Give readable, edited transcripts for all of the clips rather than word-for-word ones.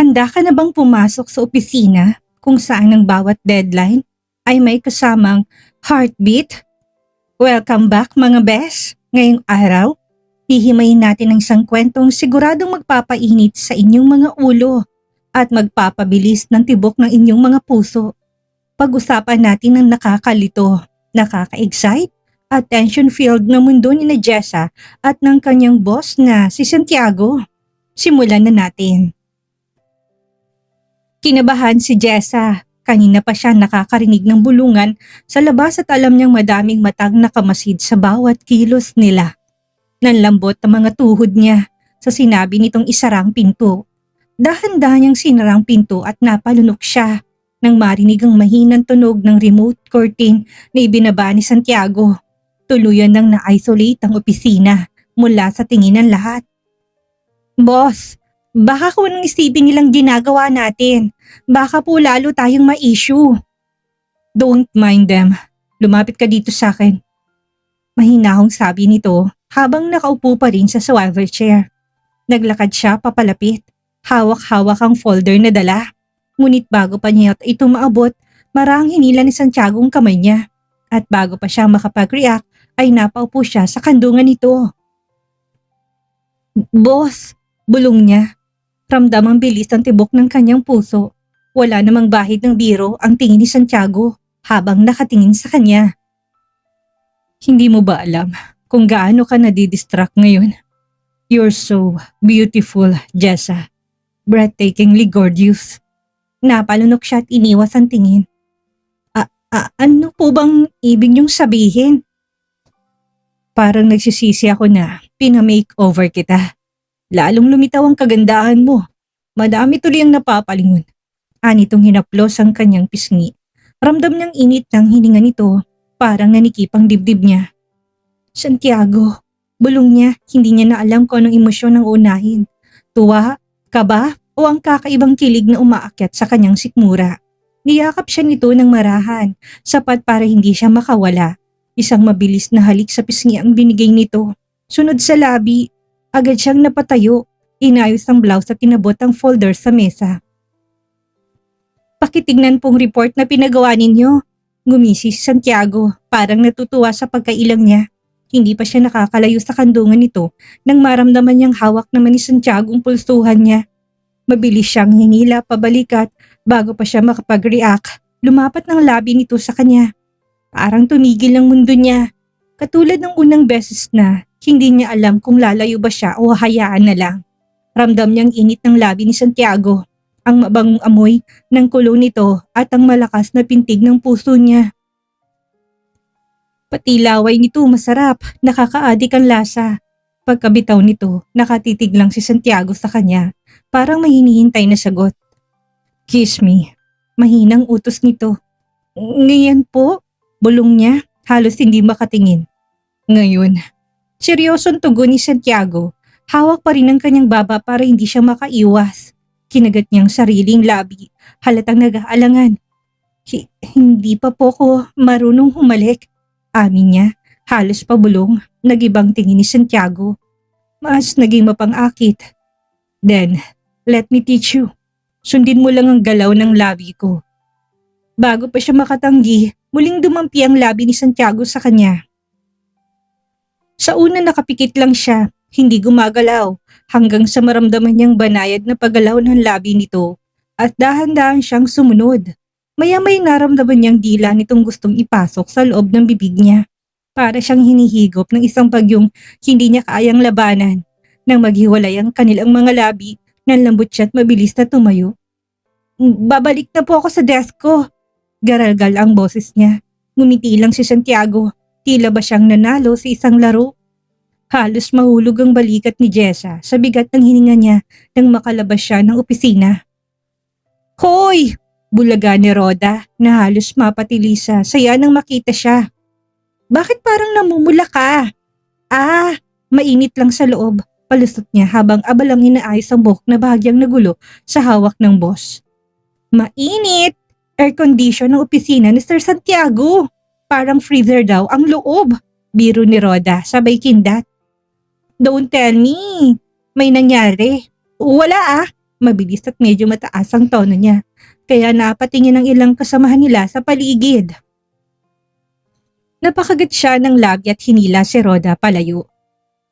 Handa ka na bang pumasok sa opisina kung saan ang bawat deadline ay may kasamang heartbeat? Welcome back mga bes! Ngayong araw, hihimayin natin ang isang kwentong siguradong magpapainit sa inyong mga ulo at magpapabilis ng tibok ng inyong mga puso. Pag-usapan natin ang nakakalito, nakaka-excite at tension-filled na mundo ni Jessa at ng kanyang boss na si Santiago. Simulan na natin. Kinabahan si Jessa. Kanina pa siya nakakarinig ng bulungan sa labas at alam niyang madaming matang nakamasid sa bawat kilos nila. Nanlambot ang mga tuhod niya sa sinabi nitong isarang pinto. Dahan-dahan niyang sinarang pinto at napalunok siya nang marinig ang mahinang tunog ng remote curtain na ibinaba ni Santiago. Tuluyan nang na-isolate ang opisina mula sa tingin ng lahat. Boss, baka kung anong isipin nilang ginagawa natin, baka po lalo tayong ma-issue. Don't mind them. Lumapit ka dito sa akin. Mahinahong sabi nito habang nakaupo pa rin sa survivor chair. Naglakad siya papalapit. Hawak-hawak ang folder na dala. Ngunit bago pa niya ito maabot, marang hinila ni Santiago ang kamay niya. At bago pa siya makapag-react, ay napaupo siya sa kandungan nito. Boss, bulong niya. Ramdam ang bilis ng tibok ng kanyang puso. Wala namang bahid ng biro ang tingin ni Santiago habang nakatingin sa kanya. Hindi mo ba alam kung gaano ka nadidistract ngayon? You're so beautiful, Jessa. Breathtakingly gorgeous. Napalunok siya at iniwas ang tingin. Ano po bang ibig niyong sabihin? Parang nagsisisi ako na pinamakeover kita. Lalong lumitaw ang kagandahan mo. Madami tuloy ang napapalingon. Anitong hinaplos ang kanyang pisngi. Ramdam niyang init ng hininga nito, parang nanikip ang dibdib niya. Santiago, bulong niya, hindi niya na alam kung anong emosyon ang unahin. Tuwa, kaba, o ang kakaibang kilig na umaakyat sa kanyang sikmura. Niyakap siya nito ng marahan, sapat para hindi siya makawala. Isang mabilis na halik sa pisngi ang binigay nito. Sunod sa labi, agad siyang napatayo. Inayos ang blouse at tinabot ang folder sa mesa. Pakitignan pong report na pinagawa ninyo. Ngumisi si Santiago, parang natutuwa sa pagkailang niya. Hindi pa siya nakakalayo sa kandungan nito nang maramdaman niyang hawak naman ni Santiago ang pulsuhan niya. Mabilis siyang hinila pabalikat bago pa siya makapag-react. Lumapat ng labi nito sa kanya. Parang tumigil ang mundo niya. Katulad ng unang beses na hindi niya alam kung lalayo ba siya o hayaan na lang. Ramdam niyang init ng labi ni Santiago, ang mabangong amoy ng kulo nito at ang malakas na pintig ng puso niya. Pati laway nito masarap, nakakaadik ang lasa. Pagkabitaw nito, nakatitig lang si Santiago sa kanya, parang may hinihintay na sagot. Kiss me. Mahinang utos nito. Ngayon po, bulong niya, halos hindi makatingin. Ngayon. Seryosong tugon ni Santiago, hawak pa rin ang kanyang baba para hindi siya makaiwas. Kinagat niyang sariling labi, halatang nag-aalangan. Hindi pa po ko marunong humalik. Amin niya, halos pabulong, nagibang tingin ni Santiago. Mas naging mapang-akit. Then, let me teach you. Sundin mo lang ang galaw ng labi ko. Bago pa siya makatanggi, muling dumampi ang labi ni Santiago sa kanya. Sa una nakapikit lang siya, hindi gumagalaw, hanggang sa maramdaman niyang banayad na paggalaw ng labi nito at dahan-dahan siyang sumunod. Maya-may naramdaman niyang dila nitong gustong ipasok sa loob ng bibig niya. Para siyang hinihigop ng isang bagyong hindi niya kayang labanan. Nang maghiwalay ang kanilang mga labi, nanlambot siya at mabilis na tumayo. Babalik na po ako sa desk ko. Garalgal ang boses niya. Ngumiti lang si Santiago. Tila ba siyang nanalo sa isang laro? Halos mahulog ang balikat ni Jessa sa bigat ng hininga niya nang makalabas siya ng opisina. Hoy! Bulaga ni Roda na halos mapatili sa saya nang makita siya. Bakit parang namumula ka? Mainit lang sa loob, palusot niya habang abalang inaayos ang buhok na bahagyang nagulo sa hawak ng boss. Mainit! Air condition ng opisina ni Sir Santiago. Parang freezer daw ang loob. Biro ni Roda sabay kindat. Don't tell me. May nangyari. Wala Mabilis at medyo mataas ang tono niya, kaya napatingin ang ilang kasamahan nila sa paligid. Napakagat siya ng labi at hinila si Rhoda palayo.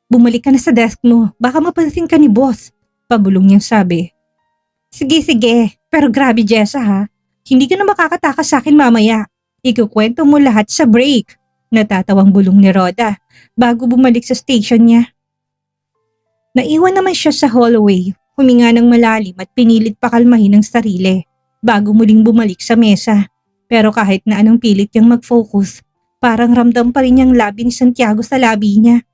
Bumalik ka na sa desk mo, baka mapansin ka ni boss, pabulong niyang sabi. Sige, pero grabe Jessa ha, hindi ka na makakatakas sa akin mamaya. Ikukwento mo lahat sa break. Natatawang bulong ni Rhoda bago bumalik sa station niya. Naiwan naman siya sa hallway, huminga ng malalim at pinilit pakalmahin ang sarili bago muling bumalik sa mesa. Pero kahit na anong pilit niyang mag-focus, parang ramdam pa rin niyang labi ni Santiago sa labi niya.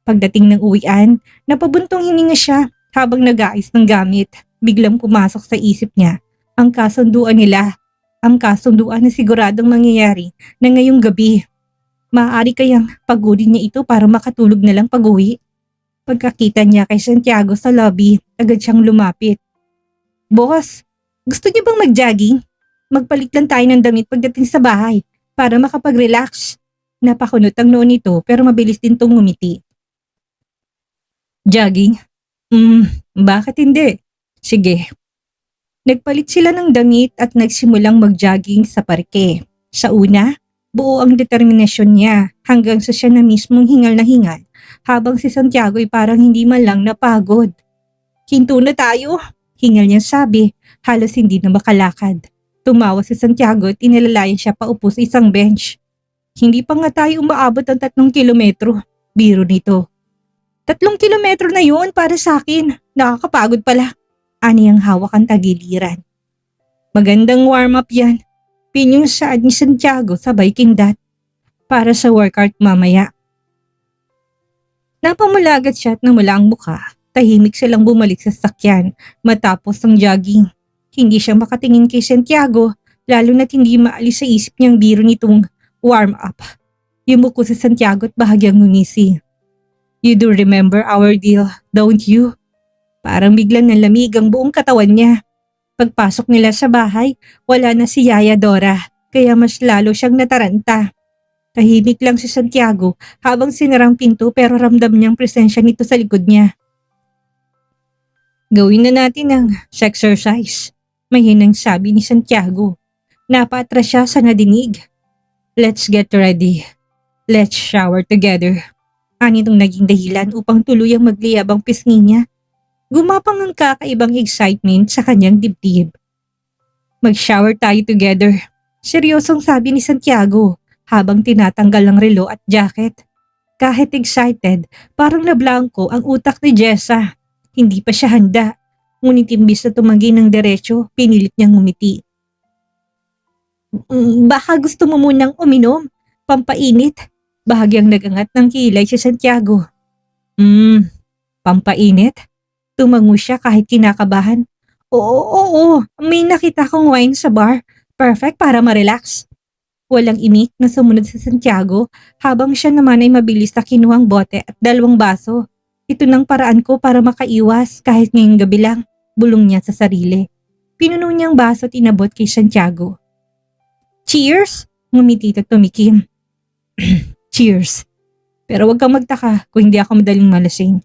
Pagdating ng uwian, napabuntong hininga siya habang nag-aayos ng gamit. Biglang pumasok sa isip niya ang kasunduan nila. Ang kasunduan na siguradong mangyayari na ngayong gabi. Maaari kayang pagodin niya ito para makatulog na lang pag-uwi. Pagkakita niya kay Santiago sa lobby, agad siyang lumapit. Boss, gusto niyo bang mag-jogging? Magpalit lang tayo ng damit pagdating sa bahay para makapag-relax. Napakunot ang noon nito pero mabilis din tong ngumiti. Jogging? Bakit hindi? Sige. Nagpalit sila ng damit at nagsimulang mag-jogging sa parke. Sa una, buo ang determinasyon niya hanggang sa siya na mismong hingal na hingal habang si Santiago ay parang hindi man lang napagod. Hinto na tayo, hingal niya sabi, halos hindi na makalakad. Tumawa si Santiago at inilalayan siya paupo sa isang bench. Hindi pa nga tayo umaabot ng 3 kilometro, biro nito. 3 kilometro na yun para sa akin, nakakapagod pala. Ani ang hawak ang tagiliran. Magandang warm-up yan. Pinyong saad ni Santiago sabay kindat. Para sa workout mamaya. Napamulagat siya at namula ang mukha. Tahimik silang bumalik sa sasakyan matapos ang jogging. Hindi siya makatingin kay Santiago lalo na't hindi maalis sa isip niyang biro nitong warm-up. Yumuko si Santiago at bahagyang ngumisi. You do remember our deal, don't you? Parang biglang nalamig ang buong katawan niya. Pagpasok nila sa bahay, wala na si Yaya Dora, kaya mas lalo siyang nataranta. Tahimik lang si Santiago habang sinarang pinto pero ramdam niyang presensya nito sa likod niya. Gawin na natin ang exercise, mahinang sabi ni Santiago. Napaatras siya sa nadinig. Let's get ready. Let's shower together. Ani itong naging dahilan upang tuluyang magliyab ang pisngi niya. Gumapang ang kakaibang excitement sa kanyang dibdib. Mag-shower tayo together. Seryosong sabi ni Santiago habang tinatanggal ang relo at jacket. Kahit excited, parang nablangko ang utak ni Jessa. Hindi pa siya handa. Ngunit imbis na tumanggi ng diretsyo, pinilit niyang ngumiti. Baka gusto mo munang uminom, pampainit. Bahagyang nagangat ng kilay si Santiago. Pampainit? Tumango siya kahit kinakabahan. Oo, may nakita kong wine sa bar. Perfect para ma-relax. Walang imik na sumunod sa Santiago habang siya naman ay mabilis na kinuhang bote at 2 baso. Ito nang paraan ko para makaiwas kahit ngayong gabi lang, bulong niya sa sarili. Pinuno niyang baso at inabot kay Santiago. Cheers! Ngumiti at tumikim. Cheers! Pero wag kang magtaka kung hindi ako madaling malasing.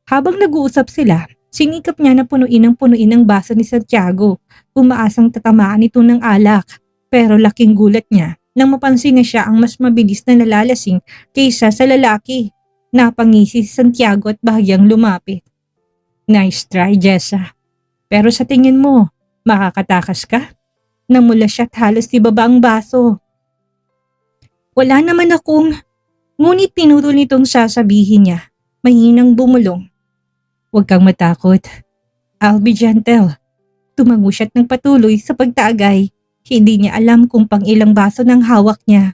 Habang nag-uusap sila, sinikap niya na punuin ang baso ni Santiago. Umaasang tatamaan ito ng alak. Pero laking gulat niya nang mapansin na siya ang mas mabilis na nalalasing kaysa sa lalaki. Napangisi si Santiago at bahagyang lumapit. Nice try, Jessa. Pero sa tingin mo, makakatakas ka? Namula siya at halos ibaba ang baso. Wala naman akong... Ngunit pinutol nitong sasabihin niya. Mahinang bumulong. Huwag kang matakot. I'll be gentle. Tumango siya't nagpatuloy sa pagtagay. Hindi niya alam kung pang ilang baso ng hawak niya.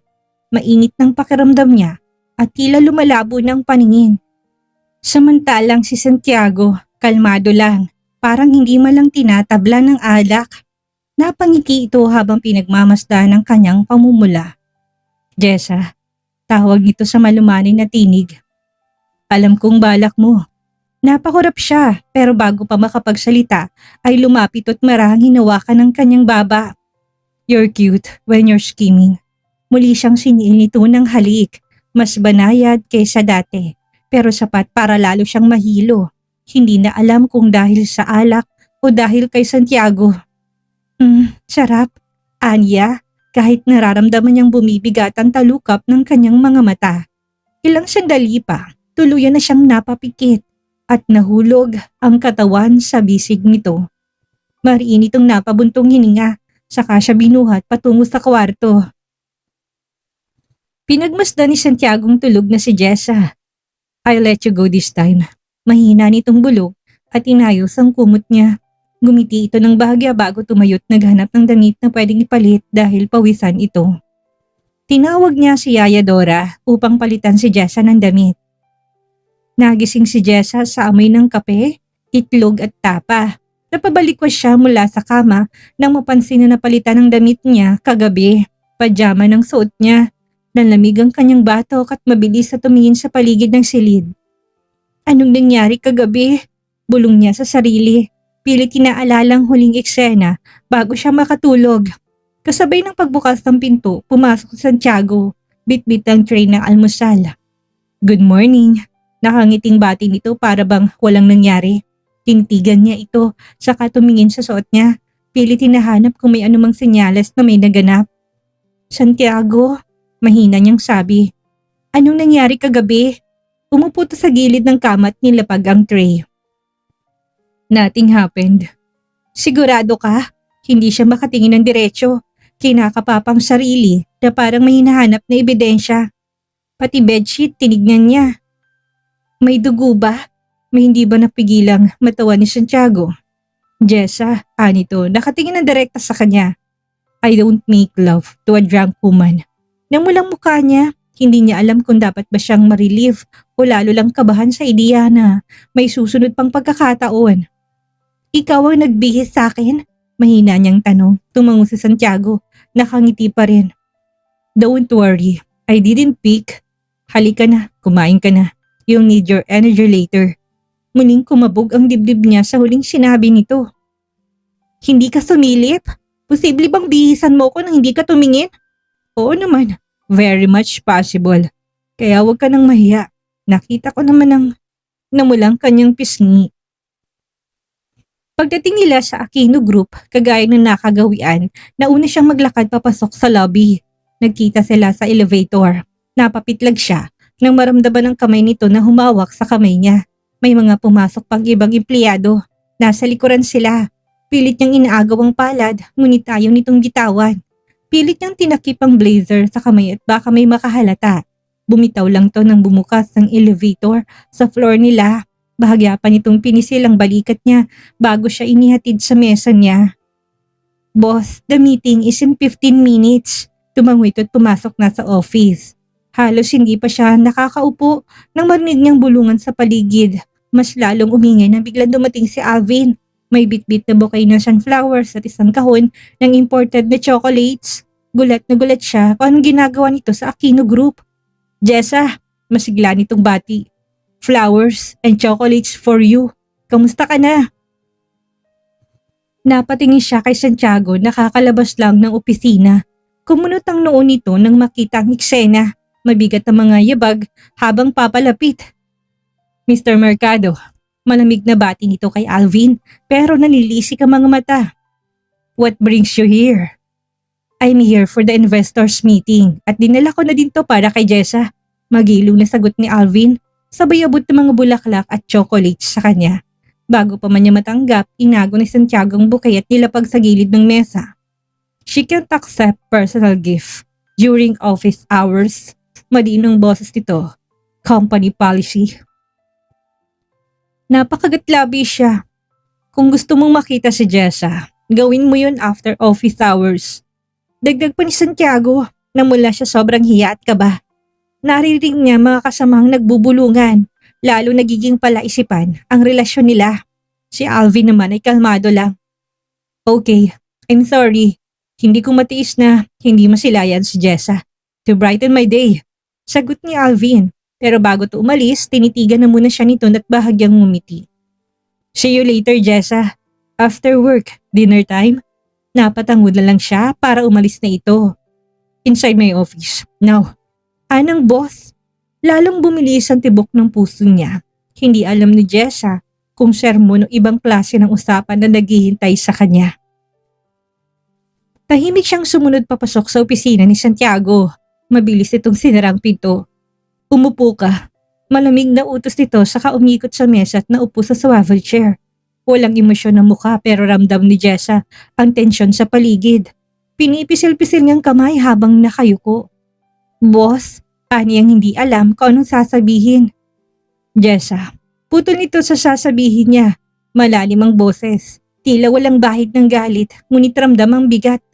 Mainit ng pakiramdam niya at tila lumalabo ng paningin. Samantalang si Santiago, kalmado lang. Parang hindi malang tinatabla ng alak. Napangiti ito habang pinagmamasdan ng kanyang pamumula. Jessa, tawag nito sa malumanay na tinig. Alam kong balak mo. Napakurap siya pero bago pa makapagsalita ay lumapit at marahang hinawakan ng kanyang baba. You're cute when you're scheming. Muli siyang siniil nito ng halik. Mas banayad kaysa dati pero sapat para lalo siyang mahilo. Hindi na alam kung dahil sa alak o dahil kay Santiago? Sarap. Anya, kahit nararamdaman niyang bumibigat ang talukap ng kanyang mga mata. Ilang sandali pa, tuluyan na siyang napapikit at nahulog ang katawan sa bisig nito. Mariinit ang napabuntong hininga, saka siya binuhat patungo sa kwarto. Pinagmasdan ni Santiagong tulog na si Jessa. "I'll let you go this time." Mahina nitong bulog at inayos ang kumot niya. Gumiti ito ng bahagya bago tumayo't naghanap ng damit na pwedeng ipalit dahil pawisan ito. Tinawag niya si Yaya Dora upang palitan si Jessa ng damit. Nagising si Jessa sa amoy ng kape, itlog at tapa. Napabalikwas siya mula sa kama nang mapansin na napalitan ng damit niya kagabi. Pajama ng suot niya. Nanlamig ang kanyang batok at mabilis na tumingin sa paligid ng silid. Anong nangyari kagabi? Bulong niya sa sarili. Pilit inaalalang huling eksena bago siya makatulog. Kasabay ng pagbukas ng pinto, pumasok si Santiago. Bit-bit ang tray ng almusal. "Good morning." Nakangiting bati nito para bang walang nangyari. Tinitigan niya ito, saka tumingin sa suot niya. Pilit hinahanap kung may anumang senyales na may naganap. "Santiago," mahina niyang sabi. "Anong nangyari kagabi?" Umupo sa gilid ng kama at nilapag ang tray. "Nothing happened." "Sigurado ka?" Hindi siya makatingin ng diretsyo. Kinakapapang sarili na parang may hinahanap na ebidensya. Pati bedsheet tinignan niya. "May dugo ba?" May hindi ba napigilang matawa ni Santiago. "Jessa," anito, nakatingin ng direkta sa kanya. "I don't make love to a drunk woman." Namulang mukha niya, hindi niya alam kung dapat ba siyang ma-relieve o lalo lang kabahan sa ideya na may susunod pang pagkakataon. "Ikaw ang nagbihis sa akin?" Mahina niyang tanong. Tumango si Santiago, nakangiti pa rin. "Don't worry, I didn't pick. Halika na, kumain ka na. You'll need your energy later." Muling kumabog ang dibdib niya sa huling sinabi nito. "Hindi ka sumilip? Posible bang bihisan mo ko nang hindi ka tumingin?" "Oo naman, very much possible. Kaya huwag ka nang mahiya. Nakita ko naman ang namulang kanyang pisngi." Pagdating nila sa Aquino Group, kagaya ng nakagawian, nauna siyang maglakad papasok sa lobby. Nagkita sila sa elevator. Napapitlag siya nang maramdaman ng kamay nito na humawak sa kamay niya. May mga pumasok pang ibang empleyado. Nasa likuran sila. Pilit niyang inaagaw ang palad, ngunit ayaw nitong bitawan. Pilit niyang tinakip ang blazer sa kamay at baka may makahalata. Bumitaw lang to nang bumukas ang elevator sa floor nila. Bahagya pa nitong pinisil ang balikat niya bago siya inihatid sa mesa niya. "Boss, the meeting is in 15 minutes. Tumango ito at pumasok na sa office. Halos hindi pa siya nakakaupo nang marinig niyang bulungan sa paligid. Mas lalong umingay nang biglang dumating si Alvin. May bitbit na bouquet ng sunflowers at isang kahon ng imported na chocolates. Gulat na gulat siya kung anong ginagawa nito sa Aquino Group. "Jessa," masigla nitong bati. "Flowers and chocolates for you. Kamusta ka na?" Napatingin siya kay Santiago na kakalabas lang ng opisina. Kumunot ang noo nito nang makita ang eksena. Mabigat ang mga yabag habang papalapit. "Mr. Mercado," malamig na bati nito kay Alvin pero nanilisik ang mga mata. "What brings you here?" "I'm here for the investors meeting at dinala ko na din to para kay Jessa." Magilong na sagot ni Alvin, sabay abot ng mga bulaklak at chocolates sa kanya. Bago pa man niya matanggap, inago ni Santiago ang bouquet at nilapag sa gilid ng mesa. "She can't accept personal gift during office hours." Madinong boses nito. "Company policy." Napakagatlabi siya. "Kung gusto mong makita si Jessa, gawin mo yun after office hours." Dagdag pa ni Santiago na mula siya sobrang hiya at kaba. Naririnig niya mga kasamang nagbubulungan, lalo nagiging palaisipan ang relasyon nila. Si Alvin naman ay kalmado lang. "Okay, I'm sorry. Hindi ko matiis na hindi masilayan si Jessa. To brighten my day." Sagot ni Alvin. Pero bago to umalis, tinitigan na muna siya nito at bahagyang ngumiti. "See you later, Jessa. After work, dinner time?" Napatangod na lang siya para umalis na ito. "Inside my office. Now." Anang boss? Lalong bumilis ang tibok ng puso niya. Hindi alam ni Jessa kung sermon o ibang klase ng usapan na naghihintay sa kanya. Tahimik siyang sumunod papasok sa opisina ni Santiago. Mabilis itong sinarang pinto. Umupo ka. Malamig na utos nito saka umikot sa mesa at naupo sa swivel chair. Walang emosyon ng mukha pero ramdam ni Jessa ang tensyon sa paligid. Pinipisil-pisil niyang kamay habang nakayuko. Boss, aniyang hindi alam kung anong sasabihin. Jessa, putol nito sa sasabihin niya. Malalim ang boses. Tila walang bahid ng galit, ngunit ramdam ang bigat.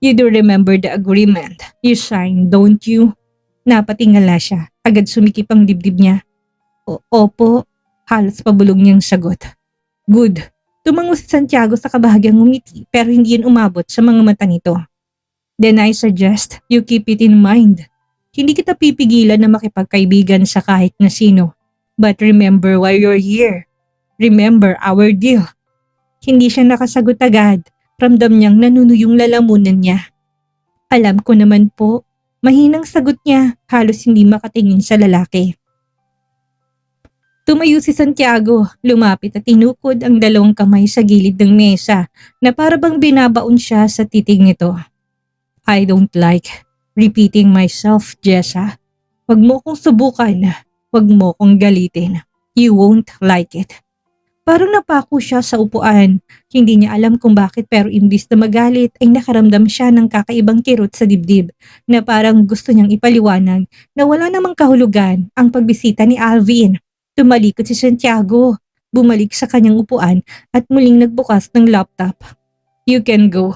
You do remember the agreement you signed, don't you? Napatingala siya. Agad sumikip ang dibdib niya. Opo, halos pabulong niyang sagot. Good. Tumango si Santiago sa kabahagyang ngumiti pero hindi yun umabot sa mga mata nito. Then I suggest you keep it in mind. Hindi kita pipigilan na makipagkaibigan sa kahit na sino. But remember why you're here. Remember our deal. Hindi siya nakasagot agad. Ramdam niyang nanunuyong lalamunan niya. Alam ko naman po. Mahinang sagot niya, halos hindi makatingin sa lalaki. Tumayo si Santiago, lumapit at tinukod ang dalawang kamay sa gilid ng mesa na para bang binabaon siya sa titig nito. I don't like repeating myself, Jessa. Huwag mo kong subukan, huwag mo kong galitin. You won't like it. Parang napako siya sa upuan. Hindi niya alam kung bakit pero imbis na magalit ay nakaramdam siya ng kakaibang kirot sa dibdib na parang gusto niyang ipaliwanag na wala namang kahulugan ang pagbisita ni Alvin. Tumalikod si Santiago, bumalik sa kanyang upuan at muling nagbukas ng laptop. You can go.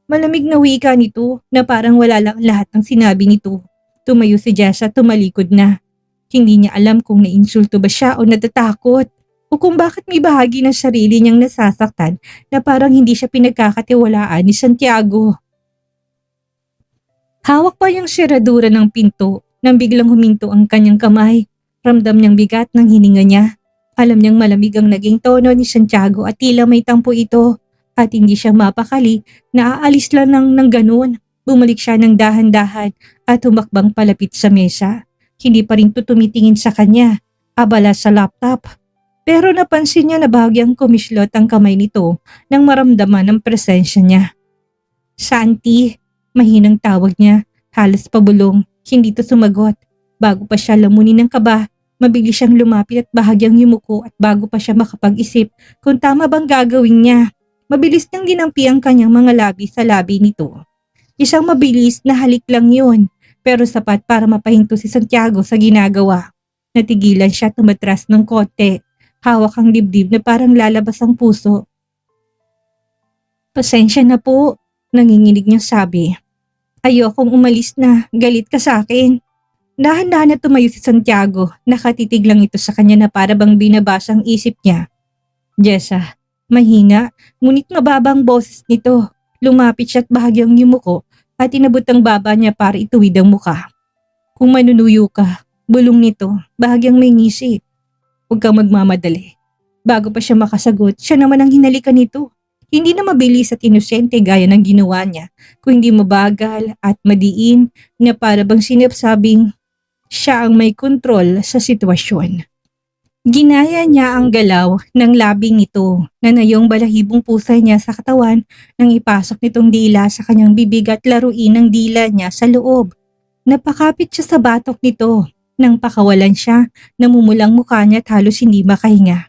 Malamig na wika nito na parang wala lang lahat ng sinabi nito. Tumayo si Jessa, tumalikod na. Hindi niya alam kung naiinsulto ba siya o natatakot. O kung bakit may bahagi ng sarili niyang nasasaktan na parang hindi siya pinagkakatiwalaan ni Santiago. Hawak pa yung siradura ng pinto nang biglang huminto ang kanyang kamay. Ramdam niyang bigat ng hininga niya. Alam niyang malamig ang naging tono ni Santiago at tila may tampo ito at hindi siya mapakali na aalis lang ng ganun. Bumalik siya ng dahan-dahan at humakbang palapit sa mesa. Hindi pa rin tumitingin sa kanya, abala sa laptop. Pero napansin niya na bahagyang kumislot ang kamay nito nang maramdaman ang presensya niya. Santi, mahinang tawag niya, halos pabulong, hindi to sumagot. Bago pa siya lamunin ng kaba, mabilis siyang lumapit at bahagyang yumuko at bago pa siya makapag-isip kung tama bang gagawin niya, mabilis niyang ginampi ang kanyang mga labi sa labi nito. Isang mabilis na halik lang yun, pero sapat para mapahinto si Santiago sa ginagawa. Natigilan siya tumatras ng konti. Hawak ang dibdib na parang lalabas ang puso. Pasensya na po, nanginginig niyang sabi. Ayokong umalis na, galit ka sa akin. Dahan-dahan na tumayo si Santiago, nakatitig lang ito sa kanya na para bang binabasa ang isip niya. Jessa, mahina, ngunit mababang boses nito. Lumapit siya at bahagyang yumuko at inabot ang baba niya para ituwid ang muka. Kung manunuyo ka, bulong nito, bahagyang may ngisi. Huwag kang magmamadali. Bago pa siya makasagot, siya naman ang hinalikan nito. Hindi na mabilis at inosente gaya ng ginawa niya, kundi mabagal at madiin na para bang sinabsabing siya ang may kontrol sa sitwasyon. Ginaya niya ang galaw ng labing ito na nayong balahibong pusay niya sa katawan nang ipasok nitong dila sa kanyang bibig at laruin ang dila niya sa loob. Napakapit siya sa batok nito. Nang pakawalan siya, namumulang mukha niya at halos hindi makahinga.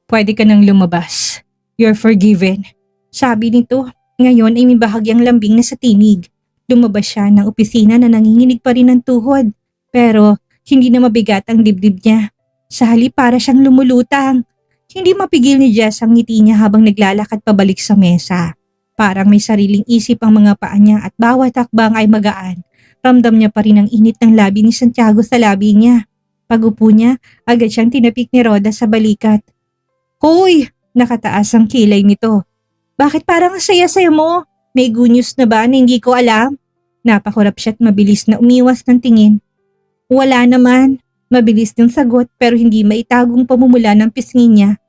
Pwede ka nang lumabas. You're forgiven. Sabi nito, ngayon ay may bahagyang lambing na sa tinig. Lumabas siya ng opisina na nanginginig pa rin ng tuhod. Pero hindi na mabigat ang dibdib niya. Sa halip para siyang lumulutang. Hindi mapigil ni Jess ang ngiti niya habang naglalakad pabalik sa mesa. Parang may sariling isip ang mga paa niya at bawat hakbang ay magaan. Ramdam niya pa rin ang init ng labi ni Santiago sa labi niya. Pag-upo niya, agad siyang tinapik ni Roda sa balikat. Hoy! Nakataas ang kilay nito. Bakit parang ang saya-saya mo? May good news na ba na hindi ko alam? Napakurap siya at mabilis na umiwas ng tingin. Wala naman. Mabilis ng sagot pero hindi maitagong pamumula ng pisngi niya.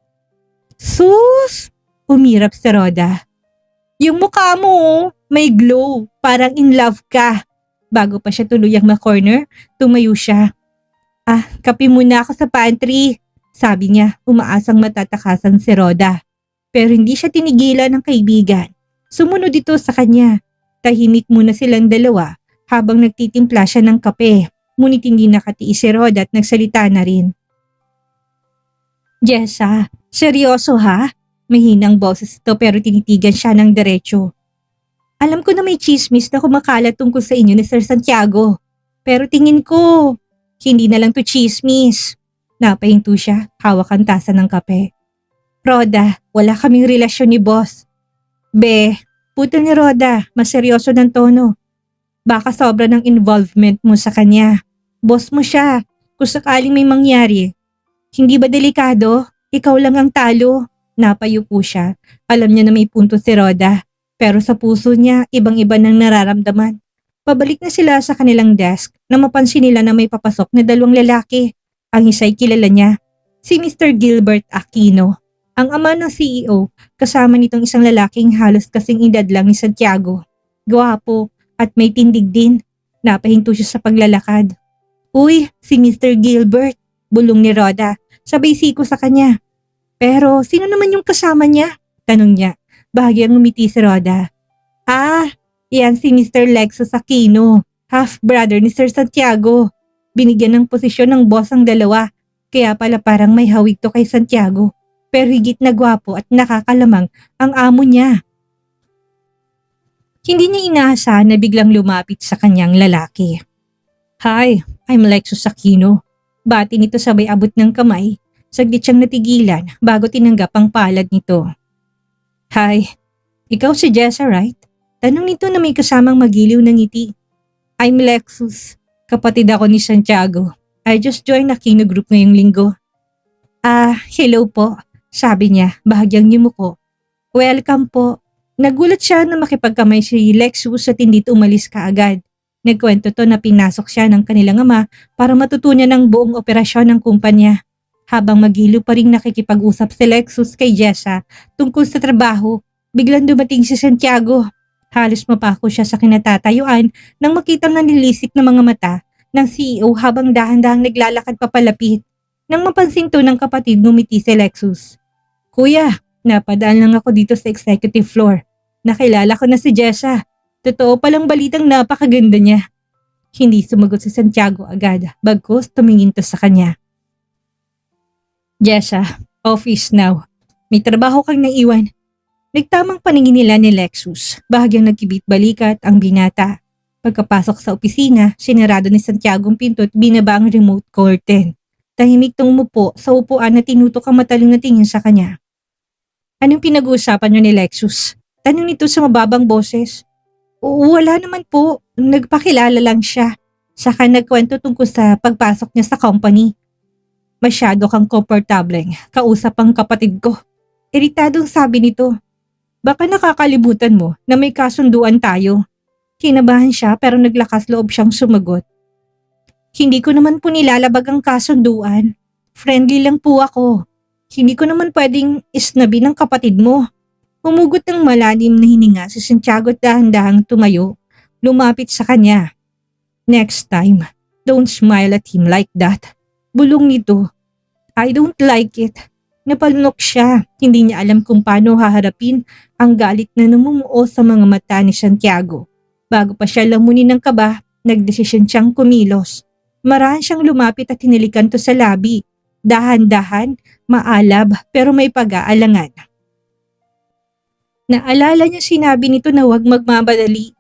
Sus! Umirap si Roda. Yung mukha mo, may glow. Parang in love ka. Bago pa siya tuluyang ma-corner, tumayo siya. Kape muna ako sa pantry. Sabi niya, umaasang matatakasan si Rhoda. Pero hindi siya tinigilan ng kaibigan. Sumunod ito sa kanya. Tahimik muna silang dalawa habang nagtitimpla siya ng kape. Ngunit hindi nakatiis si Rhoda at nagsalita na rin. Jessa, seryoso ha? Mahinang boses ito pero tinitigan siya ng diretso. Alam ko na may chismis na kumakalat tungkol sa inyo ni Sir Santiago. Pero tingin ko, hindi na lang to chismis. Napahinto siya, hawak ang tasa ng kape. Rhoda, wala kaming relasyon ni boss. Be, putol ni Rhoda, mas seryoso ng tono. Baka sobra ng involvement mo sa kanya. Boss mo siya, kung sakaling may mangyari. Hindi ba delikado? Ikaw lang ang talo. Napayupo siya. Alam niya na may punto si Rhoda. Pero sa puso niya, ibang-iba nang nararamdaman. Pabalik na sila sa kanilang desk na mapansin nila na may papasok na dalawang lalaki. Ang isa'y kilala niya, si Mr. Gilbert Aquino, ang ama ng CEO, kasama nitong isang lalaking halos kasing edad lang ni Santiago. Gwapo at may tindig din. Napahinto siya sa paglalakad. Uy, si Mr. Gilbert, bulong ni Rhoda, sabay siko sa kanya. Pero sino naman yung kasama niya? Tanong niya. Bahagyang ngumiti si Rhoda. Ah, yan si Mr. Lexus Aquino, half-brother ni Sir Santiago. Binigyan ng posisyon ng boss ang dalawa, kaya pala parang may hawig to kay Santiago. Pero higit na gwapo at nakakalamang ang amo niya. Hindi niya inaasahan na biglang lumapit sa kanyang lalaki. Hi, I'm Lexus Aquino. Bati nito sabay abot ng kamay. Saglit siyang natigilan bago tinanggap ang palad nito. Hi, ikaw si Jessa, right? Tanong nito na may kasamang magiliw na ngiti. I'm Lexus, kapatid ako ni Santiago. I just joined Aquino Group ngayong linggo. Hello po, sabi niya, bahagyang yumuko. Welcome po. Nagulat siya na makipagkamay si Lexus at hindi umalis kaagad. Nagkwento to na pinasok siya ng kanilang ama para matutunan ng buong operasyon ng kumpanya. Habang magiliw pa ring nakikipag-usap si Lexus kay Jessa tungkol sa trabaho, biglang dumating si Santiago. Halos mapako siya sa kinatatayuan nang makitang nanilisik na mga mata ng CEO habang dahan-dahang naglalakad papalapit. Nang mapansin to ng kapatid, ngumiti si Lexus. Kuya, napadaan lang ako dito sa executive floor. Nakilala ko na si Jessa. Totoo palang balitang napakaganda niya. Hindi sumagot si Santiago agad, bagkus tumingin to sa kanya. Jessa, office now. May trabaho kang naiwan. Nagtamang paningin nila ni Lexus, bahagyang nagkibit-balikat ang binata. Pagkapasok sa opisina, sinarado ni Santiago ang pinto at binaba ang remote curtain. Tahimik tong umupo sa upuan na tinutok ang mataling na tingin sa kanya. Anong pinag-uusapan niyo ni Lexus? Tanong nito sa mababang boses. Wala naman po, nagpakilala lang siya. Saka nagkwento tungkol sa pagpasok niya sa company. Masyado kang komportableng, kausap ang kapatid ko. Iritadong sabi nito. Baka nakakalimutan mo na may kasunduan tayo. Kinabahan siya pero naglakas loob siyang sumagot. Hindi ko naman po nilalabag ang kasunduan. Friendly lang po ako. Hindi ko naman pwedeng isnabi ng kapatid mo. Humugot ng malalim na hininga si Santiago at dahan-dahang tumayo. Lumapit sa kanya. Next time, don't smile at him like that. Bulong nito. I don't like it. Napalunok siya. Hindi niya alam kung paano haharapin ang galit na namumuo sa mga mata ni Santiago. Bago pa siya lamunin ng kaba, nagdesisyon siyang kumilos. Marahan siyang lumapit at hinilikan to sa labi. Dahan-dahan, maalab pero may pag-aalangan. Naalala niya sinabi nito na huwag magmamadali.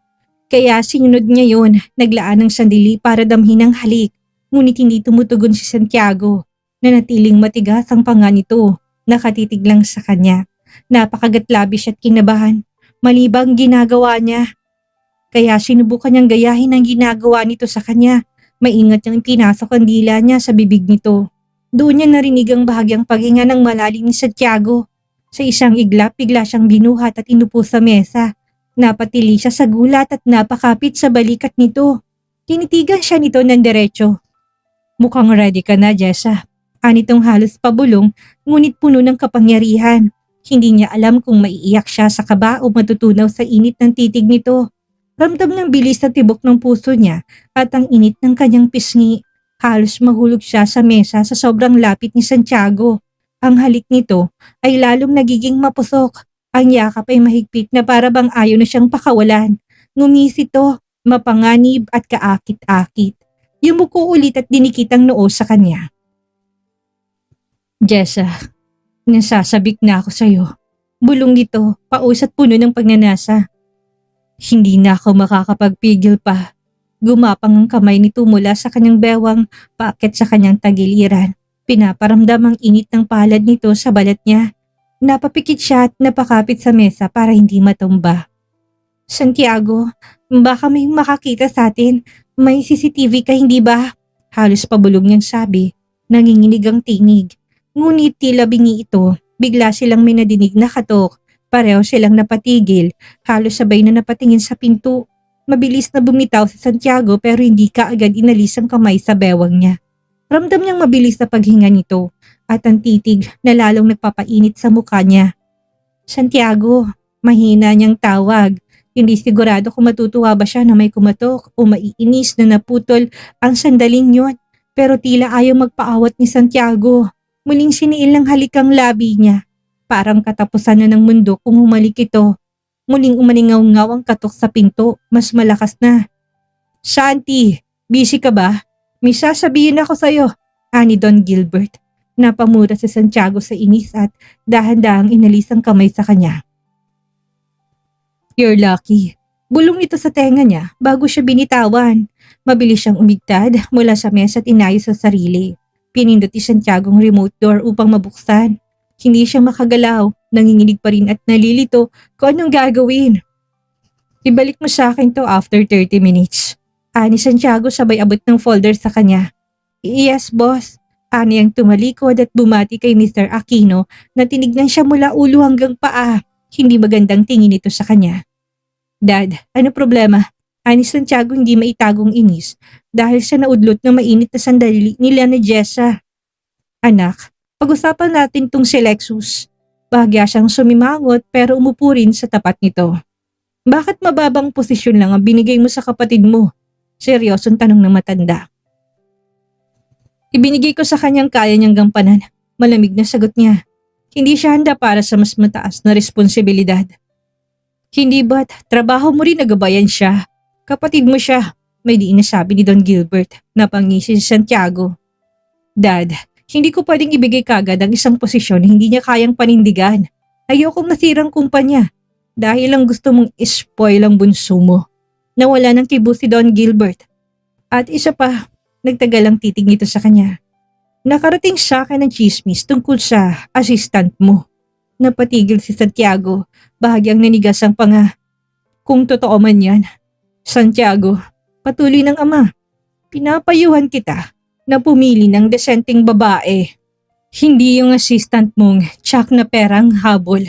Kaya sinunod niya yon, naglaan ng sandali para damhin ang halik. Ngunit hindi tumutugon si Santiago. Nanatiling matigas ang panga nito, nakatitig lang sa kanya. Napakagatlabish at kinabahan, malibang ginagawa niya. Kaya sinubukan niyang gayahin ang ginagawa nito sa kanya. Maingat niyang pinasok ang dila niya sa bibig nito. Doon niya narinig ang bahagyang paghinga ng malalim ni Santiago. Sa isang iglap, bigla siyang binuhat at inupo sa mesa. Napatili siya sa gulat at napakapit sa balikat nito. Tinitigan siya nito ng diretso. Mukhang ready ka na, Jessa. Anitong halos pabulong, ngunit puno ng kapangyarihan. Hindi niya alam kung maiiyak siya sa kaba o matutunaw sa init ng titig nito. Ramdam ng bilis sa tibok ng puso niya at ang init ng kanyang pisngi. Halos mahulog siya sa mesa sa sobrang lapit ni Santiago. Ang halik nito ay lalong nagiging mapusok. Ang yakap ay mahigpit na para bang ayaw na siyang pakawalan. Ngumisi ito, mapanganib at kaakit-akit. Yumuko ulit at dinikit ang noo sa kanya. Jessa, nasasabik na ako sa'yo. Bulong nito, paus at puno ng pagnanasa. Hindi na ako makakapagpigil pa. Gumapang ang kamay nito mula sa kanyang bewang paakyat sa kanyang tagiliran. Pinaparamdam ang init ng palad nito sa balat niya. Napapikit siya at napakapit sa mesa para hindi matumba. Santiago, baka may makakita sa atin. May CCTV ka hindi ba? Halos pabulong niyang sabi. Nanginginig ang tinig. Ngunit tila bingi ito. Bigla silang may nadinig na katok. Pareho silang napatigil. Halos sabay na napatingin sa pinto. Mabilis na bumitaw si Santiago pero hindi kaagad inalis ang kamay sa bewang niya. Ramdam niyang mabilis na paghinga nito at ang titig na lalong nagpapainit sa mukha niya. Santiago, mahina niyang tawag. Hindi sigurado kung matutuwa ba siya na may kumatok o maiinis na naputol ang sandaling yun. Pero tila ayaw magpaawat ni Santiago. Muling siniil ng halikang labi niya. Parang katapusan na ng mundo kung humalik ito. Muling umaningaw-ngaw ang katok sa pinto. Mas malakas na. Shanti, busy ka ba? May sasabihin ako sa'yo, ani Don Gilbert. Napamura si Santiago sa inis at dahan-dahang inalis ang kamay sa kanya. You're lucky. Bulong ito sa tenga niya bago siya binitawan. Mabilis siyang umigtad mula sa mesa at inayos sa sarili. Pinindot ni Santiago ang remote door upang mabuksan. Hindi siya makagalaw, nanginginig pa rin at nalilito kung anong gagawin. Ibalik mo sa akin to after 30 minutes. Ani Santiago sabay abot ng folder sa kanya. Yes, boss. Ani ang tumalikod at bumati kay Mr. Aquino na tinignan siya mula ulo hanggang paa. Hindi magandang tingin ito sa kanya. Dad, ano problema? Ani Santiago hindi maitagong inis dahil siya naudlot ng mainit na sandali nila ni Jessa. Anak, pag-usapan natin tong si Lexus. Bahagya siyang sumimangot pero umupo rin sa tapat nito. Bakit mababang posisyon lang ang binigay mo sa kapatid mo? Seryosong tanong ng matanda. Ibinigay ko sa kanyang kaya niyang gampanan. Malamig na sagot niya. Hindi siya handa para sa mas mataas na responsibilidad. Hindi ba't trabaho mo rin nagabayan siya? Kapatid mo siya, may diin na sabi ni Don Gilbert na pangisi si Santiago. Dad, hindi ko pwedeng ibigay kagad ang isang posisyon na hindi niya kayang panindigan. Ayokong nasirang kumpanya dahil lang gusto mong spoil ang bunso mo. Nawala ng kibo si Don Gilbert. At isa pa, nagtagal ang titig nito sa kanya. Nakarating sa akin ng chismis tungkol sa assistant mo. Napatigil si Santiago, bahagyang nanigas ang panga. Kung totoo man yan, Santiago, patuloy ng ama. Pinapayuhan kita na pumili ng desenteng babae. Hindi yung assistant mong tsak na perang habol.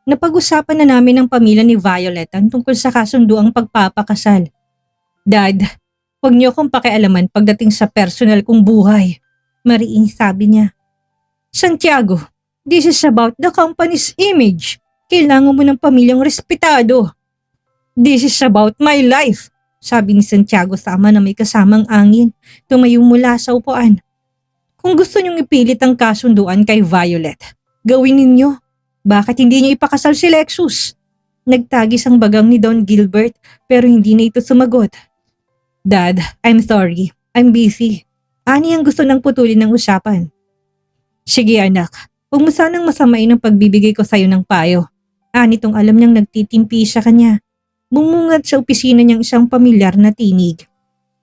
Napag-usapan na namin ng pamilya ni Violet ang tungkol sa kasunduang pagpapakasal. Dad, huwag niyo akong pakialaman pagdating sa personal kong buhay. Mariing sabi niya. Santiago, this is about the company's image. Kailangan mo ng pamilyang respetado. This is about my life, sabi ni Santiago sa ama na may kasamang angin, tumayo mula sa upuan. Kung gusto niyong ipilit ang kasunduan kay Violet, gawin ninyo. Bakit hindi niyo ipakasal si Lexus? Nagtagis ang bagang ni Don Gilbert pero hindi na ito sumagot. Dad, I'm sorry. I'm busy. Ani ang gusto nang putulin ng usapan. Sige anak, huwag mo sanang masamain ang pagbibigay ko sa'yo ng payo. Ani tong alam niyang nagtitimpi sa kanya. Bumungat sa opisina niyang isang pamilyar na tinig.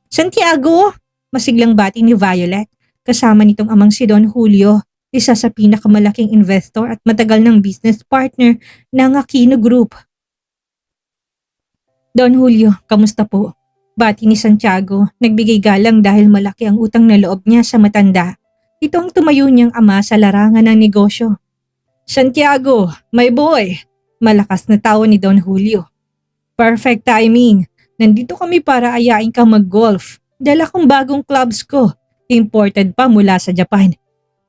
Santiago! Masiglang bati ni Violet. Kasama nitong amang si Don Julio, isa sa pinakamalaking investor at matagal ng business partner ng Aquino Group. Don Julio, kamusta po? Bati ni Santiago, nagbigay galang dahil malaki ang utang na loob niya sa matanda. Ito ang tumayo niyang ama sa larangan ng negosyo. Santiago, my boy! Malakas na tawa ni Don Julio. Perfect timing. Nandito kami para ayain ka mag-golf. Dala kong bagong clubs ko. Imported pa mula sa Japan.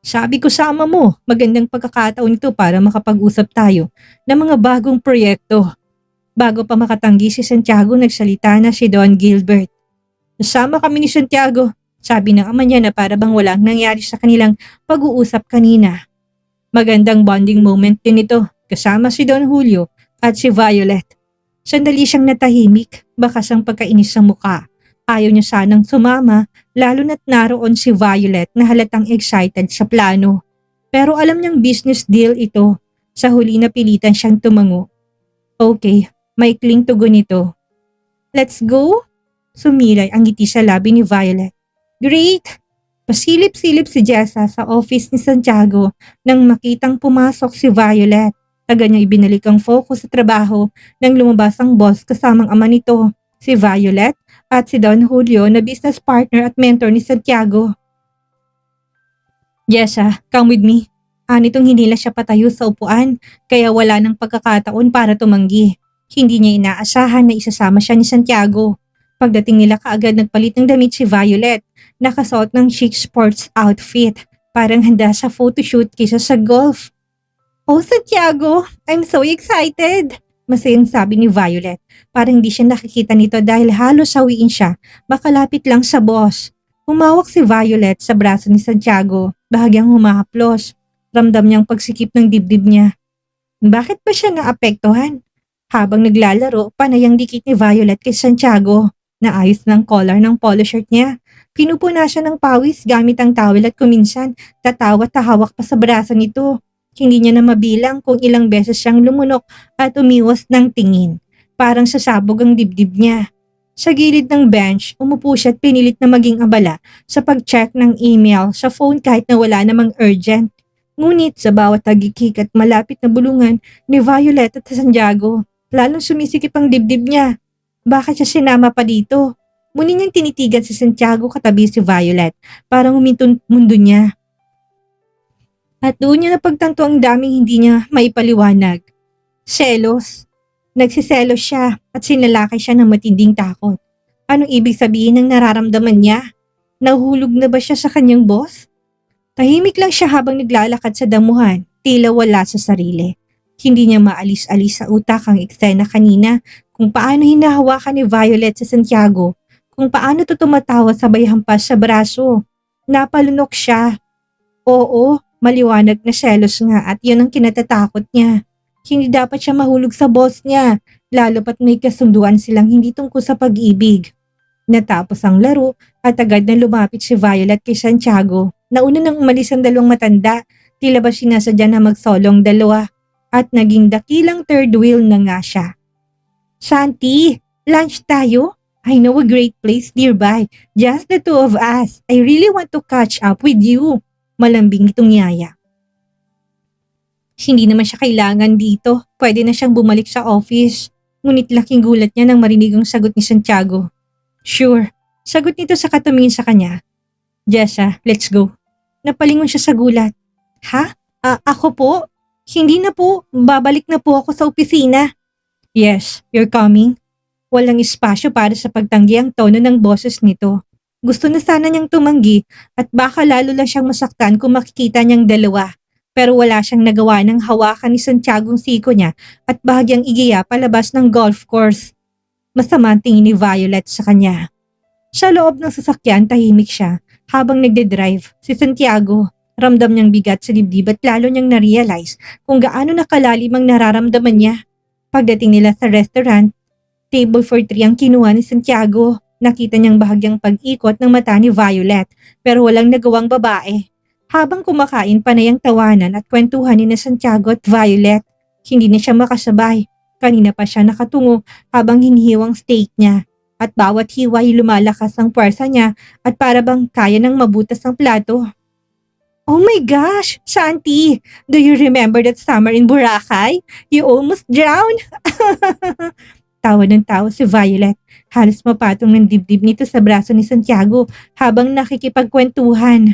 Sabi ko sa ama mo, magandang pagkakataon ito para makapag-usap tayo ng mga bagong proyekto. Bago pa makatanggi si Santiago, nagsalita na si Don Gilbert. Nasama kami ni Santiago Sabi ng ama niya na para bang walang nangyari sa kanilang pag-uusap kanina. Magandang bonding moment din ito kasama si Don Julio at si Violet. Sandali siyang natahimik, bakas ang pagkainis sa muka. Ayaw niya sanang sumama, lalo na't naroon si Violet na halatang excited sa plano. Pero alam niyang business deal ito. Sa huli napilitan siyang tumango. Okay, maikling tugon nito. Let's go? Sumilay ang ngiti sa labi ni Violet. Great! Pasilip-silip si Jessa sa office ni Santiago nang makitang pumasok si Violet. Agad niya ibinalik ang focus sa trabaho nang lumabas ang boss kasamang ama nito, si Violet at si Don Julio na business partner at mentor ni Santiago. Jessa, come with me. Anitong hinila siya patayo sa upuan kaya wala nang pagkakataon para tumanggi. Hindi niya inaasahan na isasama siya ni Santiago. Pagdating nila kaagad nagpalit ng damit si Violet, nakasuot ng chic sports outfit, parang handa sa photoshoot kaysa sa golf. Oh Santiago, I'm so excited! Masayang sabi ni Violet. Parang hindi siya nakikita nito dahil halos sawiin siya, makalapit lang sa boss. Humawak si Violet sa braso ni Santiago, bahagyang humahaplos. Ramdam niyang pagsikip ng dibdib niya. Bakit ba siya naapektuhan? Habang naglalaro, panayang dikit ni Violet kay Santiago. Naayos ng collar ng polo shirt niya. Pinupuna siya ng pawis gamit ang towel at kuminsan tatawa at tahawak pa sa braso nito. Hindi niya na mabilang kung ilang beses siyang lumunok at umiwas ng tingin. Parang sasabog ang dibdib niya. Sa gilid ng bench, umupo siya at pinilit na maging abala sa pag-check ng email sa phone kahit na wala namang urgent. Ngunit sa bawat tagikik at malapit na bulungan ni Violet at Santiago, lalong sumisikip ang dibdib niya. Bakit siya sinama pa dito? Muli niyang tinitigan si Santiago katabi si Violet, parang umintong mundo niya. At doon niya napagtanto ang daming hindi niya maipaliwanag. Selos. Nagsiselos siya at sinalakay siya ng matinding takot. Anong ibig sabihin ng nararamdaman niya? Nahulog na ba siya sa kanyang boss? Tahimik lang siya habang naglalakad sa damuhan, tila wala sa sarili. Hindi niya maalis-alis sa utak ang eksena kanina kung paano hinahawakan ni Violet sa Santiago, kung paano ito tumatawa sabay hampas sa braso. Napalunok siya. Oo, maliwanag na selos nga at yun ang kinatatakot niya. Hindi dapat siya mahulog sa boss niya, lalo pat may kasunduan silang hindi tungkol sa pag-ibig. Natapos ang laro at agad na lumapit si Violet kay Santiago. Nauna nang umalis ang dalawang matanda, tila ba sinasadya na magsolong dalawa at naging dakilang third wheel na nga siya. Santi, lunch tayo? I know a great place nearby, just the two of us. I really want to catch up with you. Malambing itong yaya. Hindi naman siya kailangan dito, pwede na siyang bumalik sa office. Ngunit laking gulat niya nang marinig ang sagot ni Santiago. Sure, sagot nito sa katumingin sa kanya. Jessa, let's go. Napalingon siya sa gulat. Ha? Ako po? Hindi na po, babalik na po ako sa opisina. Yes, you're coming. Walang espasyo para sa pagtanggi ang tono ng boses nito. Gusto na sana niyang tumanggi at baka lalo lang siyang masaktan kung makikita niyang dalawa. Pero wala siyang nagawa ng hawakan ni Santiago ang siko niya at bahagyang igiya palabas ng golf course. Masama ang tingin ni Violet sa kanya. Sa loob ng sasakyan, tahimik siya. Habang nagde-drive, si Santiago, ramdam niyang bigat sa dibdib at lalo niyang na-realize kung gaano nakalalim ang nararamdaman niya. Pagdating nila sa restaurant, table for 3 ang kinuha ni Santiago. Nakita niyang bahagyang pag-ikot ng mata ni Violet pero walang nagawang babae. Habang kumakain, panayang tawanan at kwentuhan ni Santiago at Violet. Hindi na siya makasabay. Kanina pa siya nakatungo habang hinihiwang steak niya. At bawat hiwa ay lumalakas ang puwersa niya at para bang kaya nang mabutas ang plato. Oh my gosh, Shanti! Do you remember that summer in Boracay? You almost drowned! Tawa ng tawa si Violet. Halos mapatong ng dibdib nito sa braso ni Santiago habang nakikipagkwentuhan.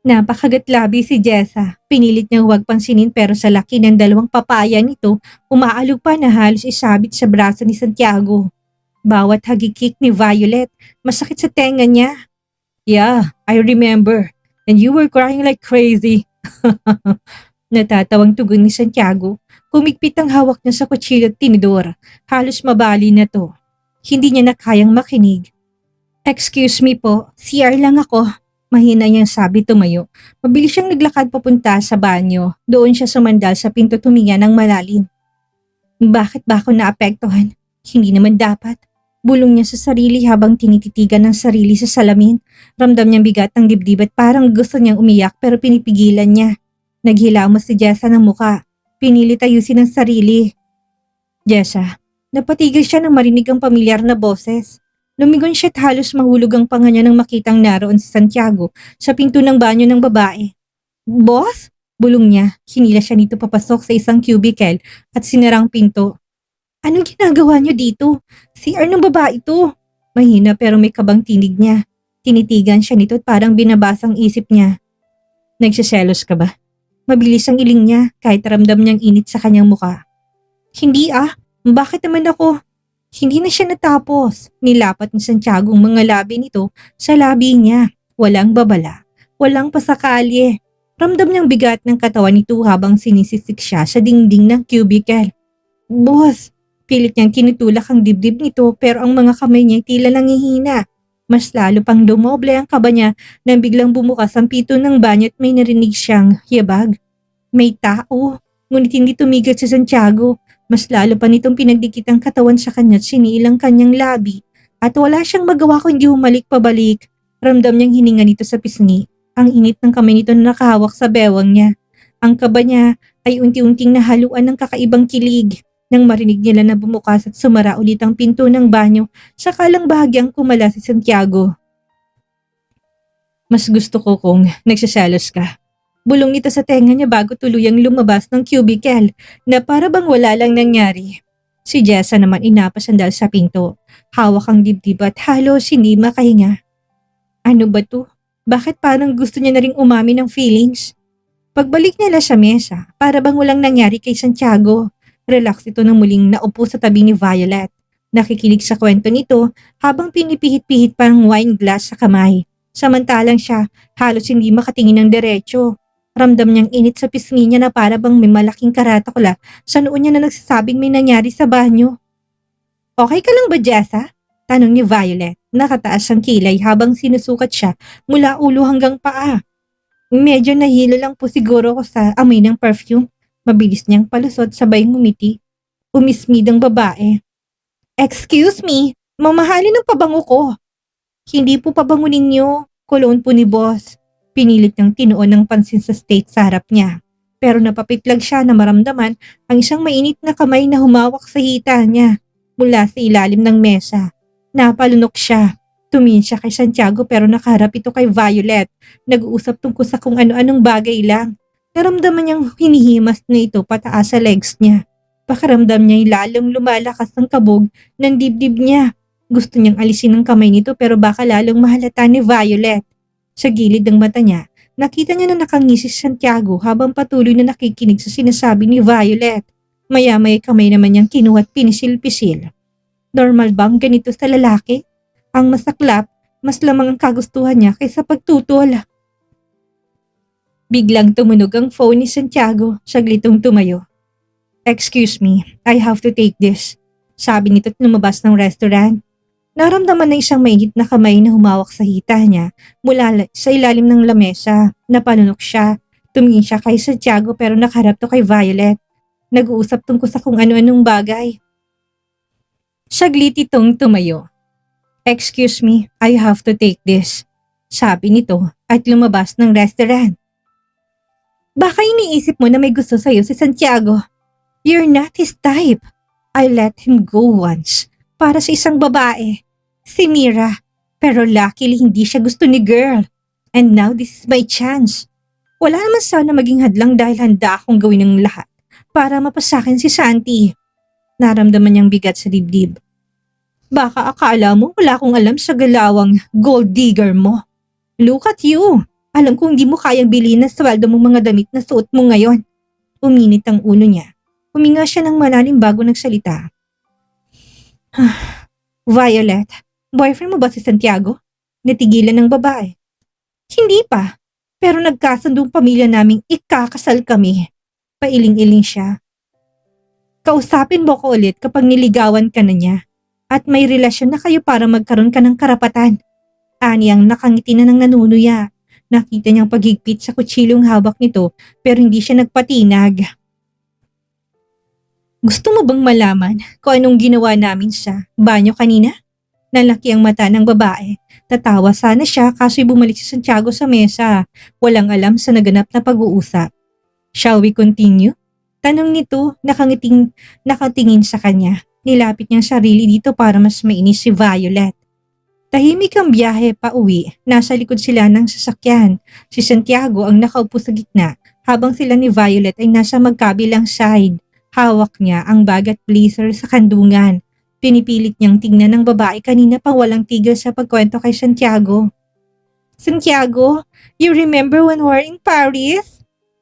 Napakagatlabi si Jessa. Pinilit niyang huwag pansinin pero sa laki ng dalawang papaya nito, umaalog pa na halos isabit sa braso ni Santiago. Bawat hagikik ni Violet, masakit sa tenga niya. Yeah, I remember. And you were crying like crazy. Natatawang tugon ni Santiago. Kumigpit ang hawak niya sa kutsilyo at tinidor. Halos mabali na to. Hindi niya na kayang makinig. Excuse me po, CR lang ako. Mahina niyang sabi tumayo. Mabilis siyang naglakad papunta sa banyo. Doon siya sumandal sa pinto tuminga ng malalim. Bakit ba ako naapektuhan? Hindi naman dapat. Bulong niya sa sarili habang tinititigan ng sarili sa salamin. Ramdam niyang bigat ng dibdib at parang gusto niyang umiyak pero pinipigilan niya. Naghilamos si Jessa ng muka. Pinilit ayusin ang sarili. Jessa, napatigil siya nang marinig ang pamilyar na boses. Lumigon siya at halos mahulog ang panga niya nang makitang naroon si Santiago sa pinto ng banyo ng babae. Boss? Bulong niya. Hinila siya nito papasok sa isang cubicle at sinarang pinto. Anong ginagawa niyo dito? CR ng babae to. Mahina pero may kabang tinig niya. Tinitigan siya nito at parang binabasang isip niya. Nagsiselos ka ba? Mabilis ang iling niya kahit ramdam niyang init sa kanyang muka. Hindi bakit naman ako? Hindi na siya natapos. Nilapat ni Santiago ang mga labi nito sa labi niya. Walang babala, walang pasakali. Ramdam niyang bigat ng katawan nito habang sinisisik siya sa dingding ng cubicle. Boss, pilit niyang tinutulak ang dibdib nito pero ang mga kamay niya tila nangihina. Mas lalo pang dumoble ang kaba niya nang biglang bumukas ang pito ng banyo at may narinig siyang yabag. May tao, ngunit hindi tumigil si Santiago. Mas lalo pa nitong pinagdikit ang katawan sa kanya at sinilang kanyang labi at wala siyang magawa kundi humalik pabalik. Ramdam niyang hininga nito sa pisngi. Ang init ng kamay nito na nakahawak sa bewang niya. Ang kaba niya ay unti-unting nahaluan ng kakaibang kilig. Nang marinig nila na bumukas at sumara ulit ang pinto ng banyo, saka lang bahagyang kumala si Santiago. Mas gusto ko kung nagsiselos ka. Bulong nito sa tenga niya bago tuluyang lumabas ng cubicle na para bang wala lang nangyari. Si Jessa naman inapasandal sa pinto. Hawak ang dibdib at halos hindi makahinga. Ano ba to? Bakit parang gusto niya na ring umamin ng feelings? Pagbalik nila sa mesa, para bang walang nangyari kay Santiago. Relax ito nang muling naupo sa tabi ni Violet. Nakikinig sa kwento nito habang pinipihit-pihit parang wine glass sa kamay. Samantalang siya, halos hindi makatingin ng diretso. Ramdam niyang init sa pisngi niya na para bang may malaking karatakula sa noo niya na nagsasabing may nangyari sa banyo. Okay ka lang ba, Jessa? Tanong ni Violet. Nakataas ang kilay habang sinusukat siya mula ulo hanggang paa. Medyo nahilo lang po siguro ko sa amoy ng perfume. Mabilis niyang palusot sabay ngumiti. Umismid ang babae. Excuse me, mamahalin ang pabango ko. Hindi po pabango ninyo, cologne po ni boss. Pinilit niyang tinuon ng pansin sa state sa harap niya. Pero napapitlag siya na maramdaman ang isang mainit na kamay na humawak sa hita niya mula sa ilalim ng mesa. Napalunok siya. Tumingin siya kay Santiago pero nakaharap ito kay Violet. Nag-uusap tungkol sa kung ano-anong bagay lang. Naramdaman niyang hinihimas na ito pataas sa legs niya. Pakiramdam niya'y lalong lumalakas ang kabog ng dibdib niya. Gusto niyang alisin ang kamay nito pero baka lalong mahalata ni Violet. Sa gilid ng mata niya, nakita niya na nakangisi si Santiago habang patuloy na nakikinig sa sinasabi ni Violet. Maya-may kamay naman niyang kinuha at pinisil-pisil. Normal bang ganito sa lalaki? Ang masaklap, mas lamang ang kagustuhan niya kaysa pagtutol. Biglang tumunog ang phone ni Santiago, saglitong tumayo. Excuse me, I have to take this. Sabi nito at lumabas ng restaurant. Naramdaman na isang mainit na kamay na humawak sa hita niya mula sa ilalim ng lamesa. Napalunok siya. Tumingin siya kay Santiago pero nakaharap to kay Violet. Nag-uusap tungkol sa kung ano-anong bagay. Saglit itong tumayo. Excuse me, I have to take this. Sabi nito at lumabas ng restaurant. Baka iniisip mo na may gusto sa'yo si Santiago. You're not his type. I let him go once. Para sa isang babae, si Mira. Pero luckily hindi siya gusto ni girl. And now this is my chance. Wala naman sana maging hadlang dahil handa akong gawin ng lahat para mapasakin si Santi. Naramdaman niyang bigat sa dibdib. Baka akala mo wala akong alam sa galawang gold digger mo. Look at you. Alam kong hindi mo kayang bilhin ng sweldo mong mga damit na suot mo ngayon. Uminit ang ulo niya. Huminga siya ng malalim bago nagsalita. Violet, boyfriend mo ba si Santiago? Natigilan ng babae. Hindi pa, pero nagkasundong pamilya naming ikakasal kami. Pailing-iling siya. Kausapin mo ko ulit kapag niligawan ka na niya at may relasyon na kayo para magkaroon ka ng karapatan. Ani ang nakangiti na ng nanunuya. Nakita niyang paghigpit sa kutsilong hawak nito pero hindi siya nagpatinag. Gusto mo bang malaman kung anong ginawa namin sa banyo kanina? Nalaki ang mata ng babae. Tatawa sana siya kaso'y bumalik si Santiago sa mesa. Walang alam sa naganap na pag-uusap. Shall we continue? Tanong nito, nakatingin sa kanya. Nilapit niyang sarili dito para mas mainis si Violet. Tahimik ang biyahe pa uwi. Nasa likod sila ng sasakyan. Si Santiago ang nakaupo sa gitna habang sila ni Violet ay nasa magkabilang side. Hawak niya ang bag at blazer sa kandungan. Pinipilit niyang tingnan ng babae kanina pa walang tigil sa pagkwento kay Santiago. Santiago, you remember when we were in Paris?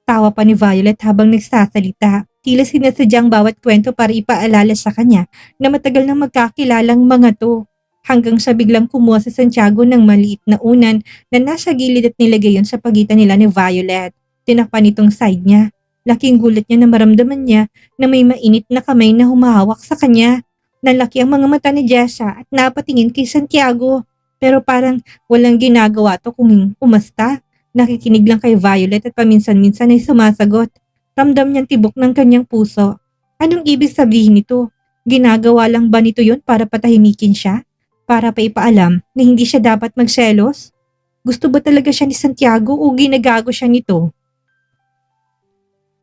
Tawa pa ni Violet habang nagsasalita. Tila sinasadyang bawat kwento para ipaalala sa kanya na matagal nang magkakilalang mga to. Hanggang sa biglang kumuha si Santiago ng maliit na unan na nasa gilid at nilagay yon sa pagitan nila ni Violet. Tinakpan itong side niya. Laking gulat niya na maramdaman niya na may mainit na kamay na humahawak sa kanya. Nalaki ang mga mata ni Jessa at napatingin kay Santiago. Pero parang walang ginagawa to kung umasta. Nakikinig lang kay Violet at paminsan-minsan ay sumasagot. Ramdam niyang tibok ng kanyang puso. Anong ibig sabihin nito? Ginagawa lang ba nito yun para patahimikin siya? Para pa ipaalam na hindi siya dapat magselos? Gusto ba talaga siya ni Santiago o ginagago siya nito?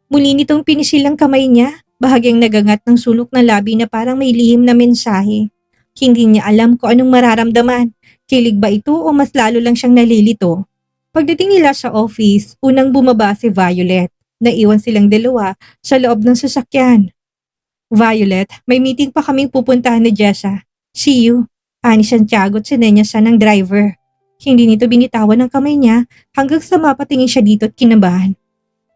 Muli nitong pinisil ang kamay niya, bahagyang nagangat ng sulok na labi na parang may lihim na mensahe. Hindi niya alam kung anong mararamdaman. Kilig ba ito o mas lalo lang siyang nalilito? Pagdating nila sa office, unang bumaba si Violet. Naiwan silang dalawa sa loob ng sasakyan. Violet, may meeting pa kaming pupuntahan ni Jessa. See you. Ani Santiago at sinenya siya ng driver. Hindi nito binitawan ng kamay niya hanggang sa mapatingin siya dito at kinabahan.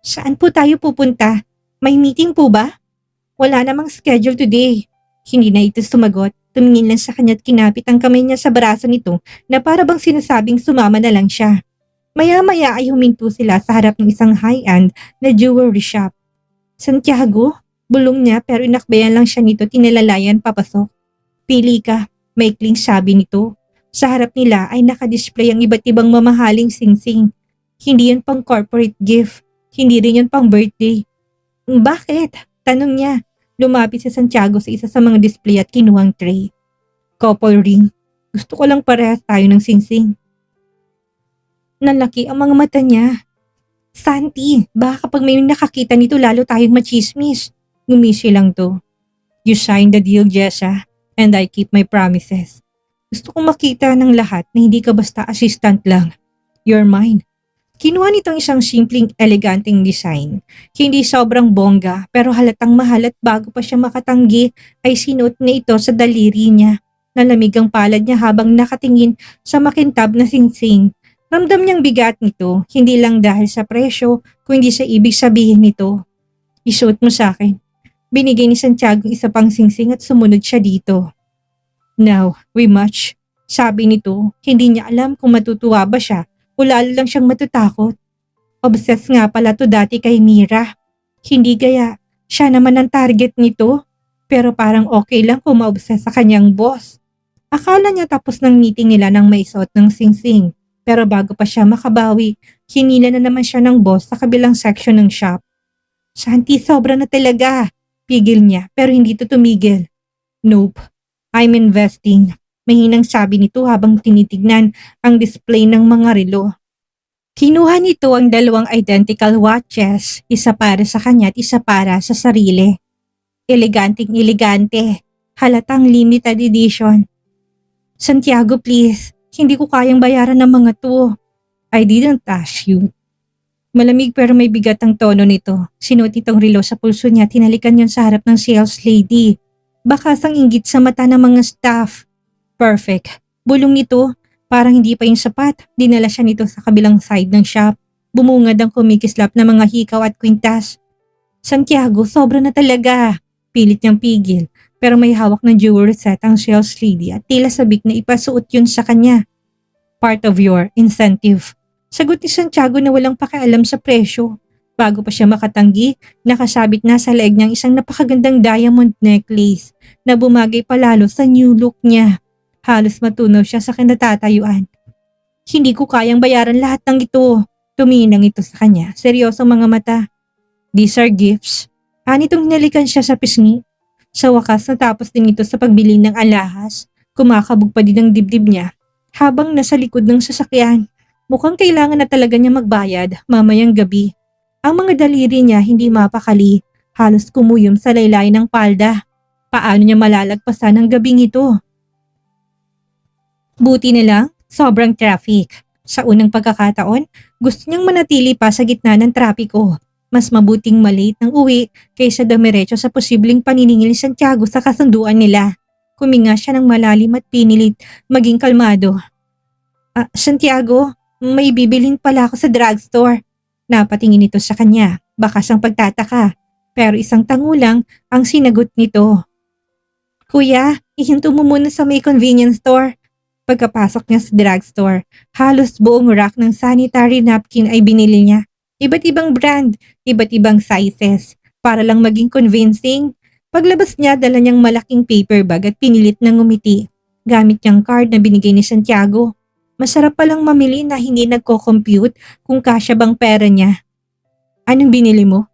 Saan po tayo pupunta? May meeting po ba? Wala namang schedule today. Hindi na ito sumagot. Tumingin lang sa kanya at kinapit ang kamay niya sa braso nito na para bang sinasabing sumama na lang siya. Maya-maya ay huminto sila sa harap ng isang high-end na jewelry shop. Santiago, bulong niya pero inakbayan lang siya nito at tinalalayan papasok. Pili ka. Maikling sabi nito. Sa harap nila ay nakadisplay ang iba't ibang mamahaling singsing. Hindi yan pang corporate gift. Hindi rin yan pang birthday. Bakit? Tanong niya. Lumapit si Santiago sa isa sa mga display at kinuhang tray. Couple ring. Gusto ko lang parehas tayo ng singsing. Nalaki ang mga mata niya. Santi, baka kapag may nakakita nito lalo tayong machismis. Ngumisi lang to. You signed the deal, Jessa. And I keep my promises. Gusto kong makita ng lahat na hindi ka basta assistant lang. You're mine. Kinuha nitong isang simpleng eleganteng design. Hindi sobrang bongga pero halatang mahal at bago pa siya makatanggi ay sinuot na ito sa daliri niya. Nalamig ang palad niya habang nakatingin sa makintab na singsing. Ramdam niyang bigat nito, hindi lang dahil sa presyo kundi sa ibig sabihin nito. Isuot mo sa akin. Binigay ni Santiago isa pang singsing at sumunod siya dito. Now, we match. Sabi nito, hindi niya alam kung matutuwa ba siya o lalo lang siyang matatakot. Obsessed nga pala to dati kay Mira. Hindi gaya, siya naman ang target nito. Pero parang okay lang kung ma-obsess sa kanyang boss. Akala niya tapos ng meeting nila nang maisuot ng singsing. Pero bago pa siya makabawi, hinila na naman siya ng boss sa kabilang section ng shop. Santi, sobra na talaga. Pigil niya pero hindi to tumigil. Nope, I'm investing. Mahinang sabi nito habang tinitignan ang display ng mga relo. Kinuha nito ang dalawang identical watches, isa para sa kanya at isa para sa sarili. Eleganteng-elegante, halatang limited edition. Santiago, please, hindi ko kayang bayaran ng mga to. I didn't ask you. Malamig pero may bigat ang tono nito. Sinuot itong relo sa pulso niya at hinalikan yun sa harap ng sales lady. Bakas ang inggit sa mata ng mga staff. Perfect. Bulong nito, parang hindi pa yung sapat. Dinala siya nito sa kabilang side ng shop. Bumungad ang kumikislap na mga hikaw at kwintas. Santiago, sobra na talaga. Pilit niyang pigil. Pero may hawak na jewelry set ang sales lady at tila sabik na ipasuot yun sa kanya. Part of your incentive. Sagot ni Santiago na walang pakialam sa presyo. Bago pa siya makatanggi, nakasabit na sa leeg niyang isang napakagandang diamond necklace na bumagay palalo sa new look niya. Halos matunaw siya sa kinatatayuan. Hindi ko kayang bayaran lahat ng ito. Tumingin ito sa kanya, seryosong mga mata. These are gifts. Nitong hinalikan siya sa pisngi. Sa wakas natapos din ito sa pagbili ng alahas. Kumakabog pa din ang dibdib niya habang nasa likod ng sasakyan. Mukhang kailangan na talaga niya magbayad mamayang gabi. Ang mga daliri niya hindi mapakali. Halos kumuyom sa laylay ng palda. Paano niya malalagpasan ang gabing ito? Buti na lang, sobrang traffic. Sa unang pagkakataon, gusto niyang manatili pa sa gitna ng trapiko. Mas mabuting malate ng uwi kaysa dumiretso sa posibleng paniningil ni Santiago sa kasunduan nila. Kuminga siya ng malalim at pinilit maging kalmado. Santiago, may bibilhin pala ako sa drugstore. Napatingin ito sa kanya, bakas ang pagtataka. Pero isang tango lang ang sinagot nito. Kuya, ihinto mo muna sa may convenience store. Pagkapasok niya sa drugstore, halos buong rack ng sanitary napkin ay binili niya. Iba't ibang brand, iba't ibang sizes, para lang maging convincing. Paglabas niya, dala niyang malaking paper bag at pinilit na ngumiti. Gamit niyang card na binigay ni Santiago. Masarap palang mamili na hindi nagko-compute kung kasya bang pera niya. Anong binili mo?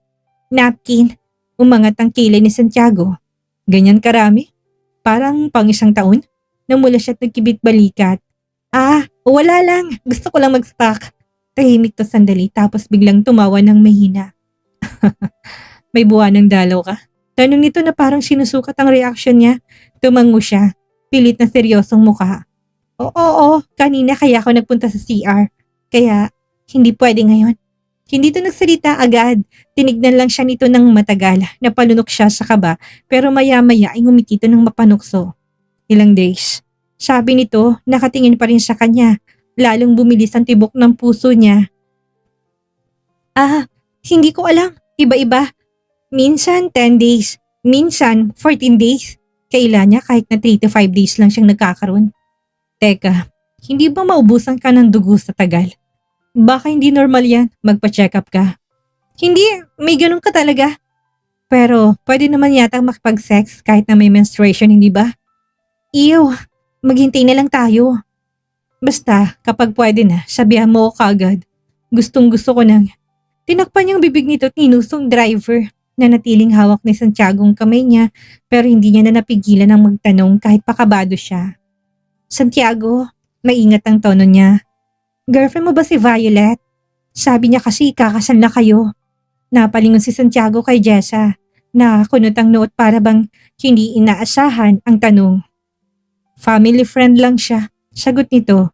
Napkin. Umangat ang kilay ni Santiago. Ganyan karami? Parang pang isang taon? Namula siya't nagkibit balikat. Wala lang. Gusto ko lang mag-stock. Tahimik to sandali tapos biglang tumawa ng mahina. May buwan ng dalaw ka? Tanong nito na parang sinusukat ang reaksyon niya. Tumango siya. Pilit na seryosong mukha. Oo, kanina kaya ako nagpunta sa CR. Kaya hindi pwede ngayon. Hindi to nagsalita agad. Tinignan lang siya nito ng matagal. Napalunok siya sa kaba pero maya-maya ay ngumiti ito ng mapanukso. Ilang days. Sabi nito, nakatingin pa rin sa kanya. Lalong bumilis ang tibok ng puso niya. Hindi ko alam. Iba-iba. Minsan 10 days. Minsan 14 days. Kailan niya kahit na 3 to 5 days lang siyang nagkakaroon. Teka, hindi ba maubusan ka ng dugo sa tagal? Baka hindi normal yan. Magpa-check up ka. Hindi, may ganun ka talaga. Pero pwede naman yata makipag-sex kahit na may menstruation, hindi ba? Ew, maghintay na lang tayo. Basta, kapag pwede na, sabihan mo ko kaagad. Gustong gusto ko nang. Tinakpan niyang bibig nito at ninusong driver na natiling hawak ni Santiago ang kamay niya pero hindi niya na napigilan ang magtanong kahit pakabado siya. Santiago, maingat ang tono niya. Girlfriend mo ba si Violet? Sabi niya kasi kakasal na kayo. Napalingon si Santiago kay Jessa na kunot ang noot para bang hindi inaasahan ang tanong. Family friend lang siya, sagot nito.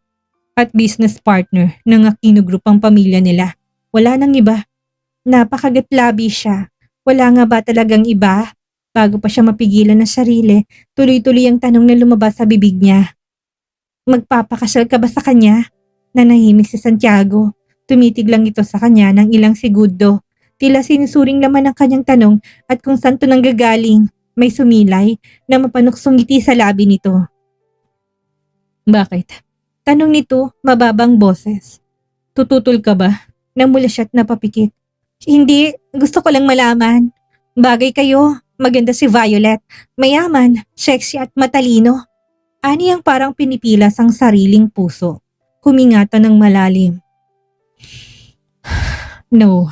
At business partner ng Aquino Group ang pamilya nila. Wala nang iba. Napakagatlabi siya. Wala nga ba talagang iba? Bago pa siya mapigilan ng sarili, tuloy-tuloy ang tanong na lumabas sa bibig niya. Magpapakasal ka ba sa kanya? Nanahimik si Santiago. Tumitig lang ito sa kanya ng ilang segundo. Tila sinusuring laman ang kanyang tanong at kung saan to nanggagaling. May sumilay na mapanuksong ngiti sa labi nito. Bakit? Tanong nito, mababang boses. Tututol ka ba? Namula siya't napapikit. Hindi, gusto ko lang malaman. Bagay kayo, maganda si Violet. Mayaman, sexy at matalino. Ani ang parang pinipilas ang sariling puso. Humingata ng malalim. No,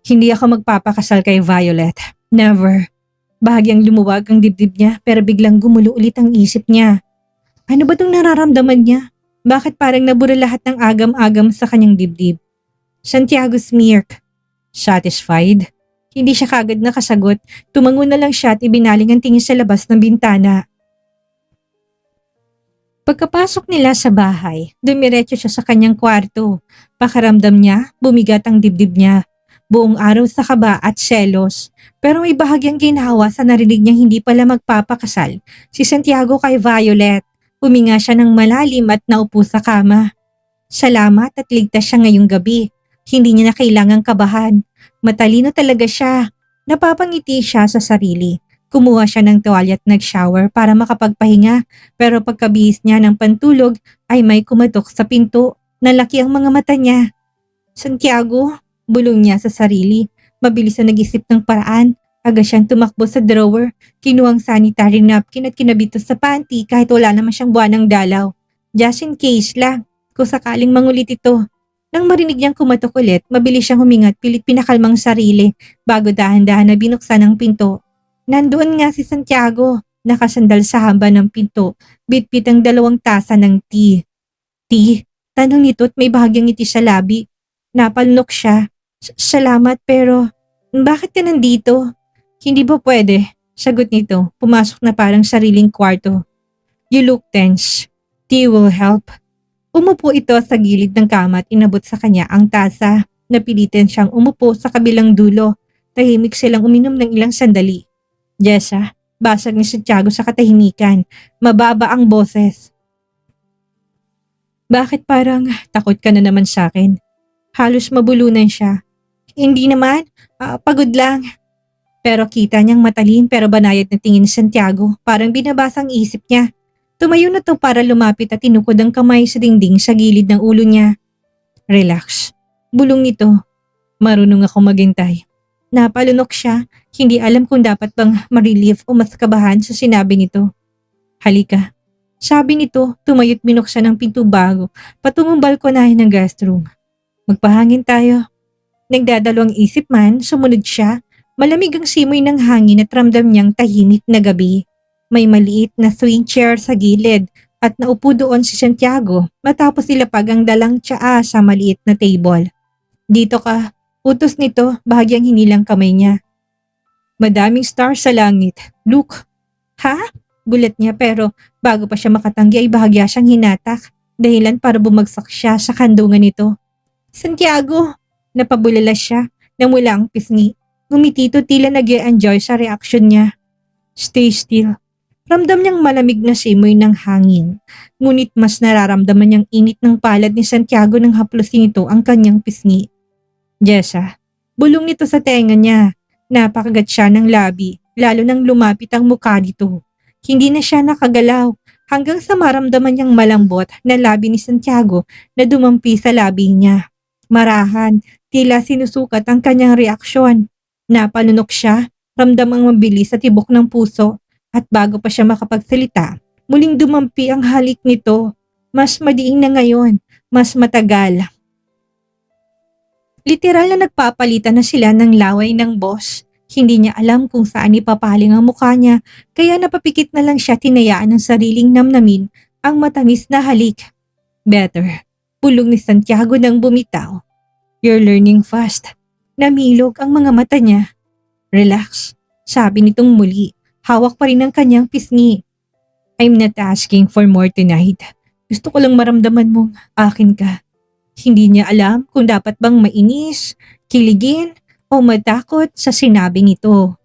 hindi ako magpapakasal kay Violet. Never. Bahagyang lumuwag ang dibdib niya pero biglang gumulo ulit ang isip niya. Ano ba itong nararamdaman niya? Bakit parang nabura lahat ng agam-agam sa kanyang dibdib? Santiago smirk. Satisfied? Hindi siya kagad nakasagot. Tumango na lang siya at ibinaling ang tingin sa labas ng bintana. Pagkapasok nila sa bahay, dumiretso siya sa kanyang kwarto. Pakaramdam niya, bumigat ang dibdib niya. Buong araw sa kaba at selos. Pero may bahagyang ginawa sa narinig niyang hindi pala magpapakasal si Santiago kay Violet. Huminga siya ng malalim at naupo sa kama. Salamat at ligtas siya ngayong gabi. Hindi niya na kailangang kabahan. Matalino talaga siya. Napapangiti siya sa sarili. Kumuha siya ng tuwalya at nag-shower para makapagpahinga. Pero pagkabihis niya ng pantulog ay may kumatok sa pinto. Nalaki ang mga mata niya. Santiago, bulong niya sa sarili. Mabilis na nag-isip ng paraan. Agad siyang tumakbo sa drawer, kinuhang sanitary napkin at kinabito sa panty kahit wala naman siyang buwan ng dalaw. Just in case lang. kung sakaling mangulit ito. Nang marinig niyang kumatok ulit, mabilis siyang huminga at pilit pinakalmang sarili bago dahan-dahan na binuksan ang pinto. Nandoon nga si Santiago, nakasandal sa hamba ng pinto, bitbit ang 2 tasa ng tea. Tea? Tanong nito at may bahagyang ngiti sa labi. Napalunok siya. Salamat pero bakit ka nandito? Hindi ba pwede? Sagot nito, pumasok na parang sariling kwarto. You look tense. Tea will help. Umupo ito sa gilid ng kama at inabot sa kanya ang tasa. Napilitan siyang umupo sa kabilang dulo. Tahimik silang uminom ng ilang sandali. Jessa, basag ni Santiago sa katahimikan. Mababa ang boses. Bakit parang takot ka na naman sa akin? Halos mabulunan siya. Hindi naman, pagod lang. Pero kita niyang matalim pero banayad na tingin ni Santiago, parang binabasa ang isip niya. Tumayo na to para lumapit at tinukod ang kamay sa dingding sa gilid ng ulo niya. Relax. Bulong nito. Marunong ako maghintay. Napalunok siya, hindi alam kung dapat bang ma-relieve o mas kabahan sa sinabi nito. Halika. Sabi nito, tumayo't binuksan ang pinto bago, patungong balkonahin ng guest room. Magpahangin tayo. Nagdadalawang isip man, sumunod siya. Malamig ang simoy ng hangin at ramdam niyang tahimik na gabi. May maliit na swing chair sa gilid at naupo doon si Santiago matapos ilapag ang dalang tsaa sa maliit na table. Dito ka, utos nito, bahagyang hinilang kamay niya. Madaming stars sa langit. Look. Ha? Gulat niya pero bago pa siya makatanggi ay bahagya siyang hinatak dahilan para bumagsak siya sa kandungan nito. Santiago! Napabulala siya nang wala ang pisngi. Gumitito tila nag-e-enjoy sa reaksyon niya. Stay still. Ramdam niyang malamig na simoy ng hangin. Ngunit mas nararamdaman niyang init ng palad ni Santiago nang haplosin ito ang kanyang pisngi. Jessa, bulong nito sa tenga niya. Napakagat siya ng labi, lalo nang lumapit ang mukha nito. Hindi na siya nakagalaw hanggang sa maramdaman niyang malambot na labi ni Santiago na dumampi sa labi niya. Marahan, tila sinusukat ang kanyang reaksyon. Napalunok siya, ramdam ang mabilis sa tibok ng puso at bago pa siya makapagsalita, muling dumampi ang halik nito. Mas madiing na ngayon, mas matagal. Literal na nagpapalitan na sila ng laway ng boss. Hindi niya alam kung saan ipapaling ang mukha niya kaya napapikit na lang siya tinayaan ng sariling namnamin ang matamis na halik. Better, bulong ni Santiago nang bumitaw. You're learning fast. Namilog ang mga mata niya. Relax, sabi nitong muli. Hawak pa rin ang kanyang pisngi. I'm not asking for more tonight. Gusto ko lang maramdaman mong akin ka. Hindi niya alam kung dapat bang mainis, kiligin, o matakot sa sinabi nito.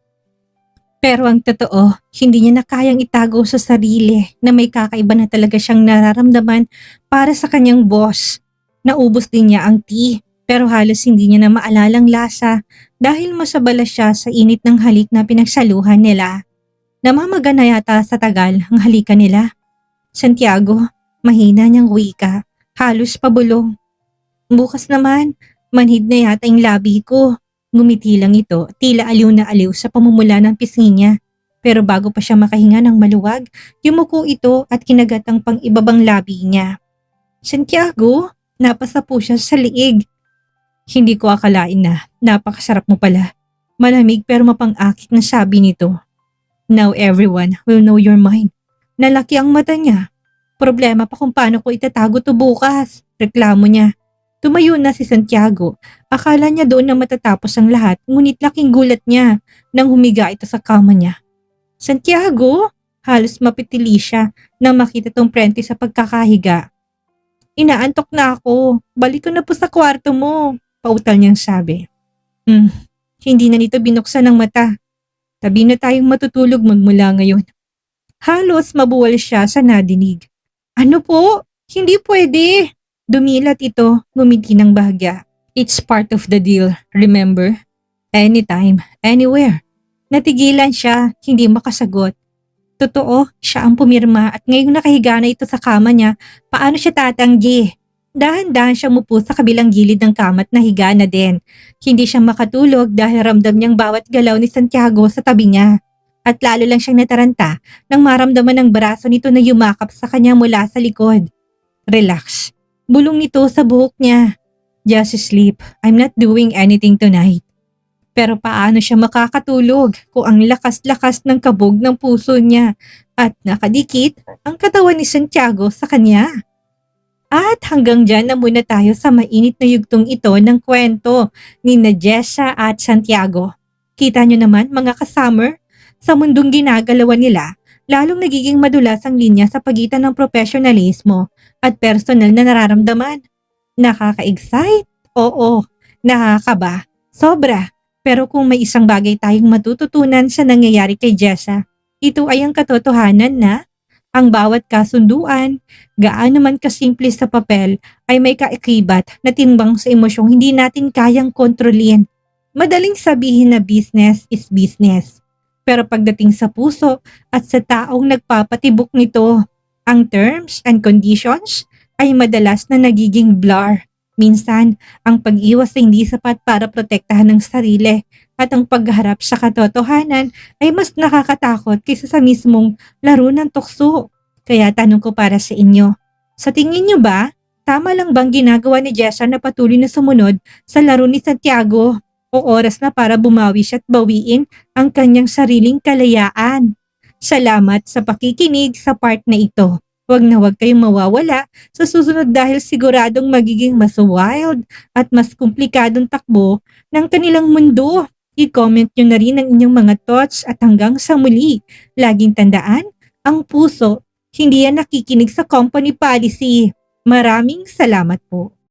Pero ang totoo, hindi niya na kayang itago sa sarili na may kakaiba na talaga siyang nararamdaman para sa kanyang boss. Naubos din niya ang tea pero halos hindi niya na maalalang lasa dahil masabala siya sa init ng halik na pinagsaluhan nila. Namamaga na yata sa tagal ang halikan nila. Santiago, mahina niyang wika, halos pabulong. Bukas naman, manhid na yata yung labi ko. Ngumiti lang ito, tila aliw na aliw sa pamumula ng pisngi niya. Pero bago pa siya makahinga ng maluwag, yumuko ito at kinagat ang pang-ibabang labi niya. Santiago, napasa po siya sa liig. Hindi ko akalain na napakasarap mo pala. Malamig pero mapang-akit na sabi nito. Now everyone will know your mind. Nalaki ang mata niya. Problema pa kung paano ko itatago to bukas. Reklamo niya. Tumayo na si Santiago. Akala niya doon na matatapos ang lahat, ngunit laking gulat niya nang humiga ito sa kama niya. Santiago? Halos mapitili siya nang makita tong prente sa pagkakahiga. Inaantok na ako. Balik ko na po sa kwarto mo. Pautal niyang sabi. Hindi na nito binuksan ang mata. Tabi na tayong matutulog magmula ngayon. Halos mabuwal siya sa nadinig. Ano po? Hindi pwede. Dumilat ito, ngumiti ng bahagya. It's part of the deal, remember? Anytime, anywhere. Natigilan siya, hindi makasagot. Totoo, siya ang pumirma at ngayong nakahiga na ito sa kama niya, paano siya tatanggi? Dahan-dahan siya mupo sa kabilang gilid ng kama at nahiga na din. Hindi siya makatulog dahil ramdam niyang bawat galaw ni Santiago sa tabi niya. At lalo lang siyang nataranta nang maramdaman ng braso nito na yumakap sa kanya mula sa likod. Relax. Bulong nito sa buhok niya. Just sleep. I'm not doing anything tonight. Pero paano siya makakatulog kung ang lakas-lakas ng kabog ng puso niya at nakadikit ang katawan ni Santiago sa kanya? At hanggang dyan na muna tayo sa mainit na yugtong ito ng kwento ni Jessa at Santiago. Kita nyo naman mga kasummer, sa mundong ginagalawan nila, lalong nagiging madulas ang linya sa pagitan ng profesionalismo at personal na nararamdaman. Nakaka-excite? Oo. Nakakaba? Sobra. Pero kung may isang bagay tayong matututunan sa nangyayari kay Jessa, ito ay ang katotohanan na ang bawat kasunduan, gaano man kasimple sa papel, ay may kaakibat na timbang sa emosyong hindi natin kayang kontrolin. Madaling sabihin na business is business. Pero pagdating sa puso at sa taong nagpapatibok nito, ang terms and conditions ay madalas na nagiging blur. Minsan, ang pag-iwas ay hindi sapat para protektahan ng sarili at ang pagharap sa katotohanan ay mas nakakatakot kaysa sa mismong laro ng tukso. Kaya tanong ko para sa inyo, sa tingin nyo ba, tama lang bang ginagawa ni Jessa na patuloy na sumunod sa laro ni Santiago? O oras na para bumawi siya at bawiin ang kanyang sariling kalayaan? Salamat sa pakikinig sa part na ito. Huwag na huwag kayong mawawala sa susunod dahil siguradong magiging mas wild at mas komplikadong takbo ng kanilang mundo. I-comment nyo na rin ang inyong mga thoughts at hanggang sa muli. Laging tandaan, ang puso, hindi yan nakikinig sa company policy. Maraming salamat po.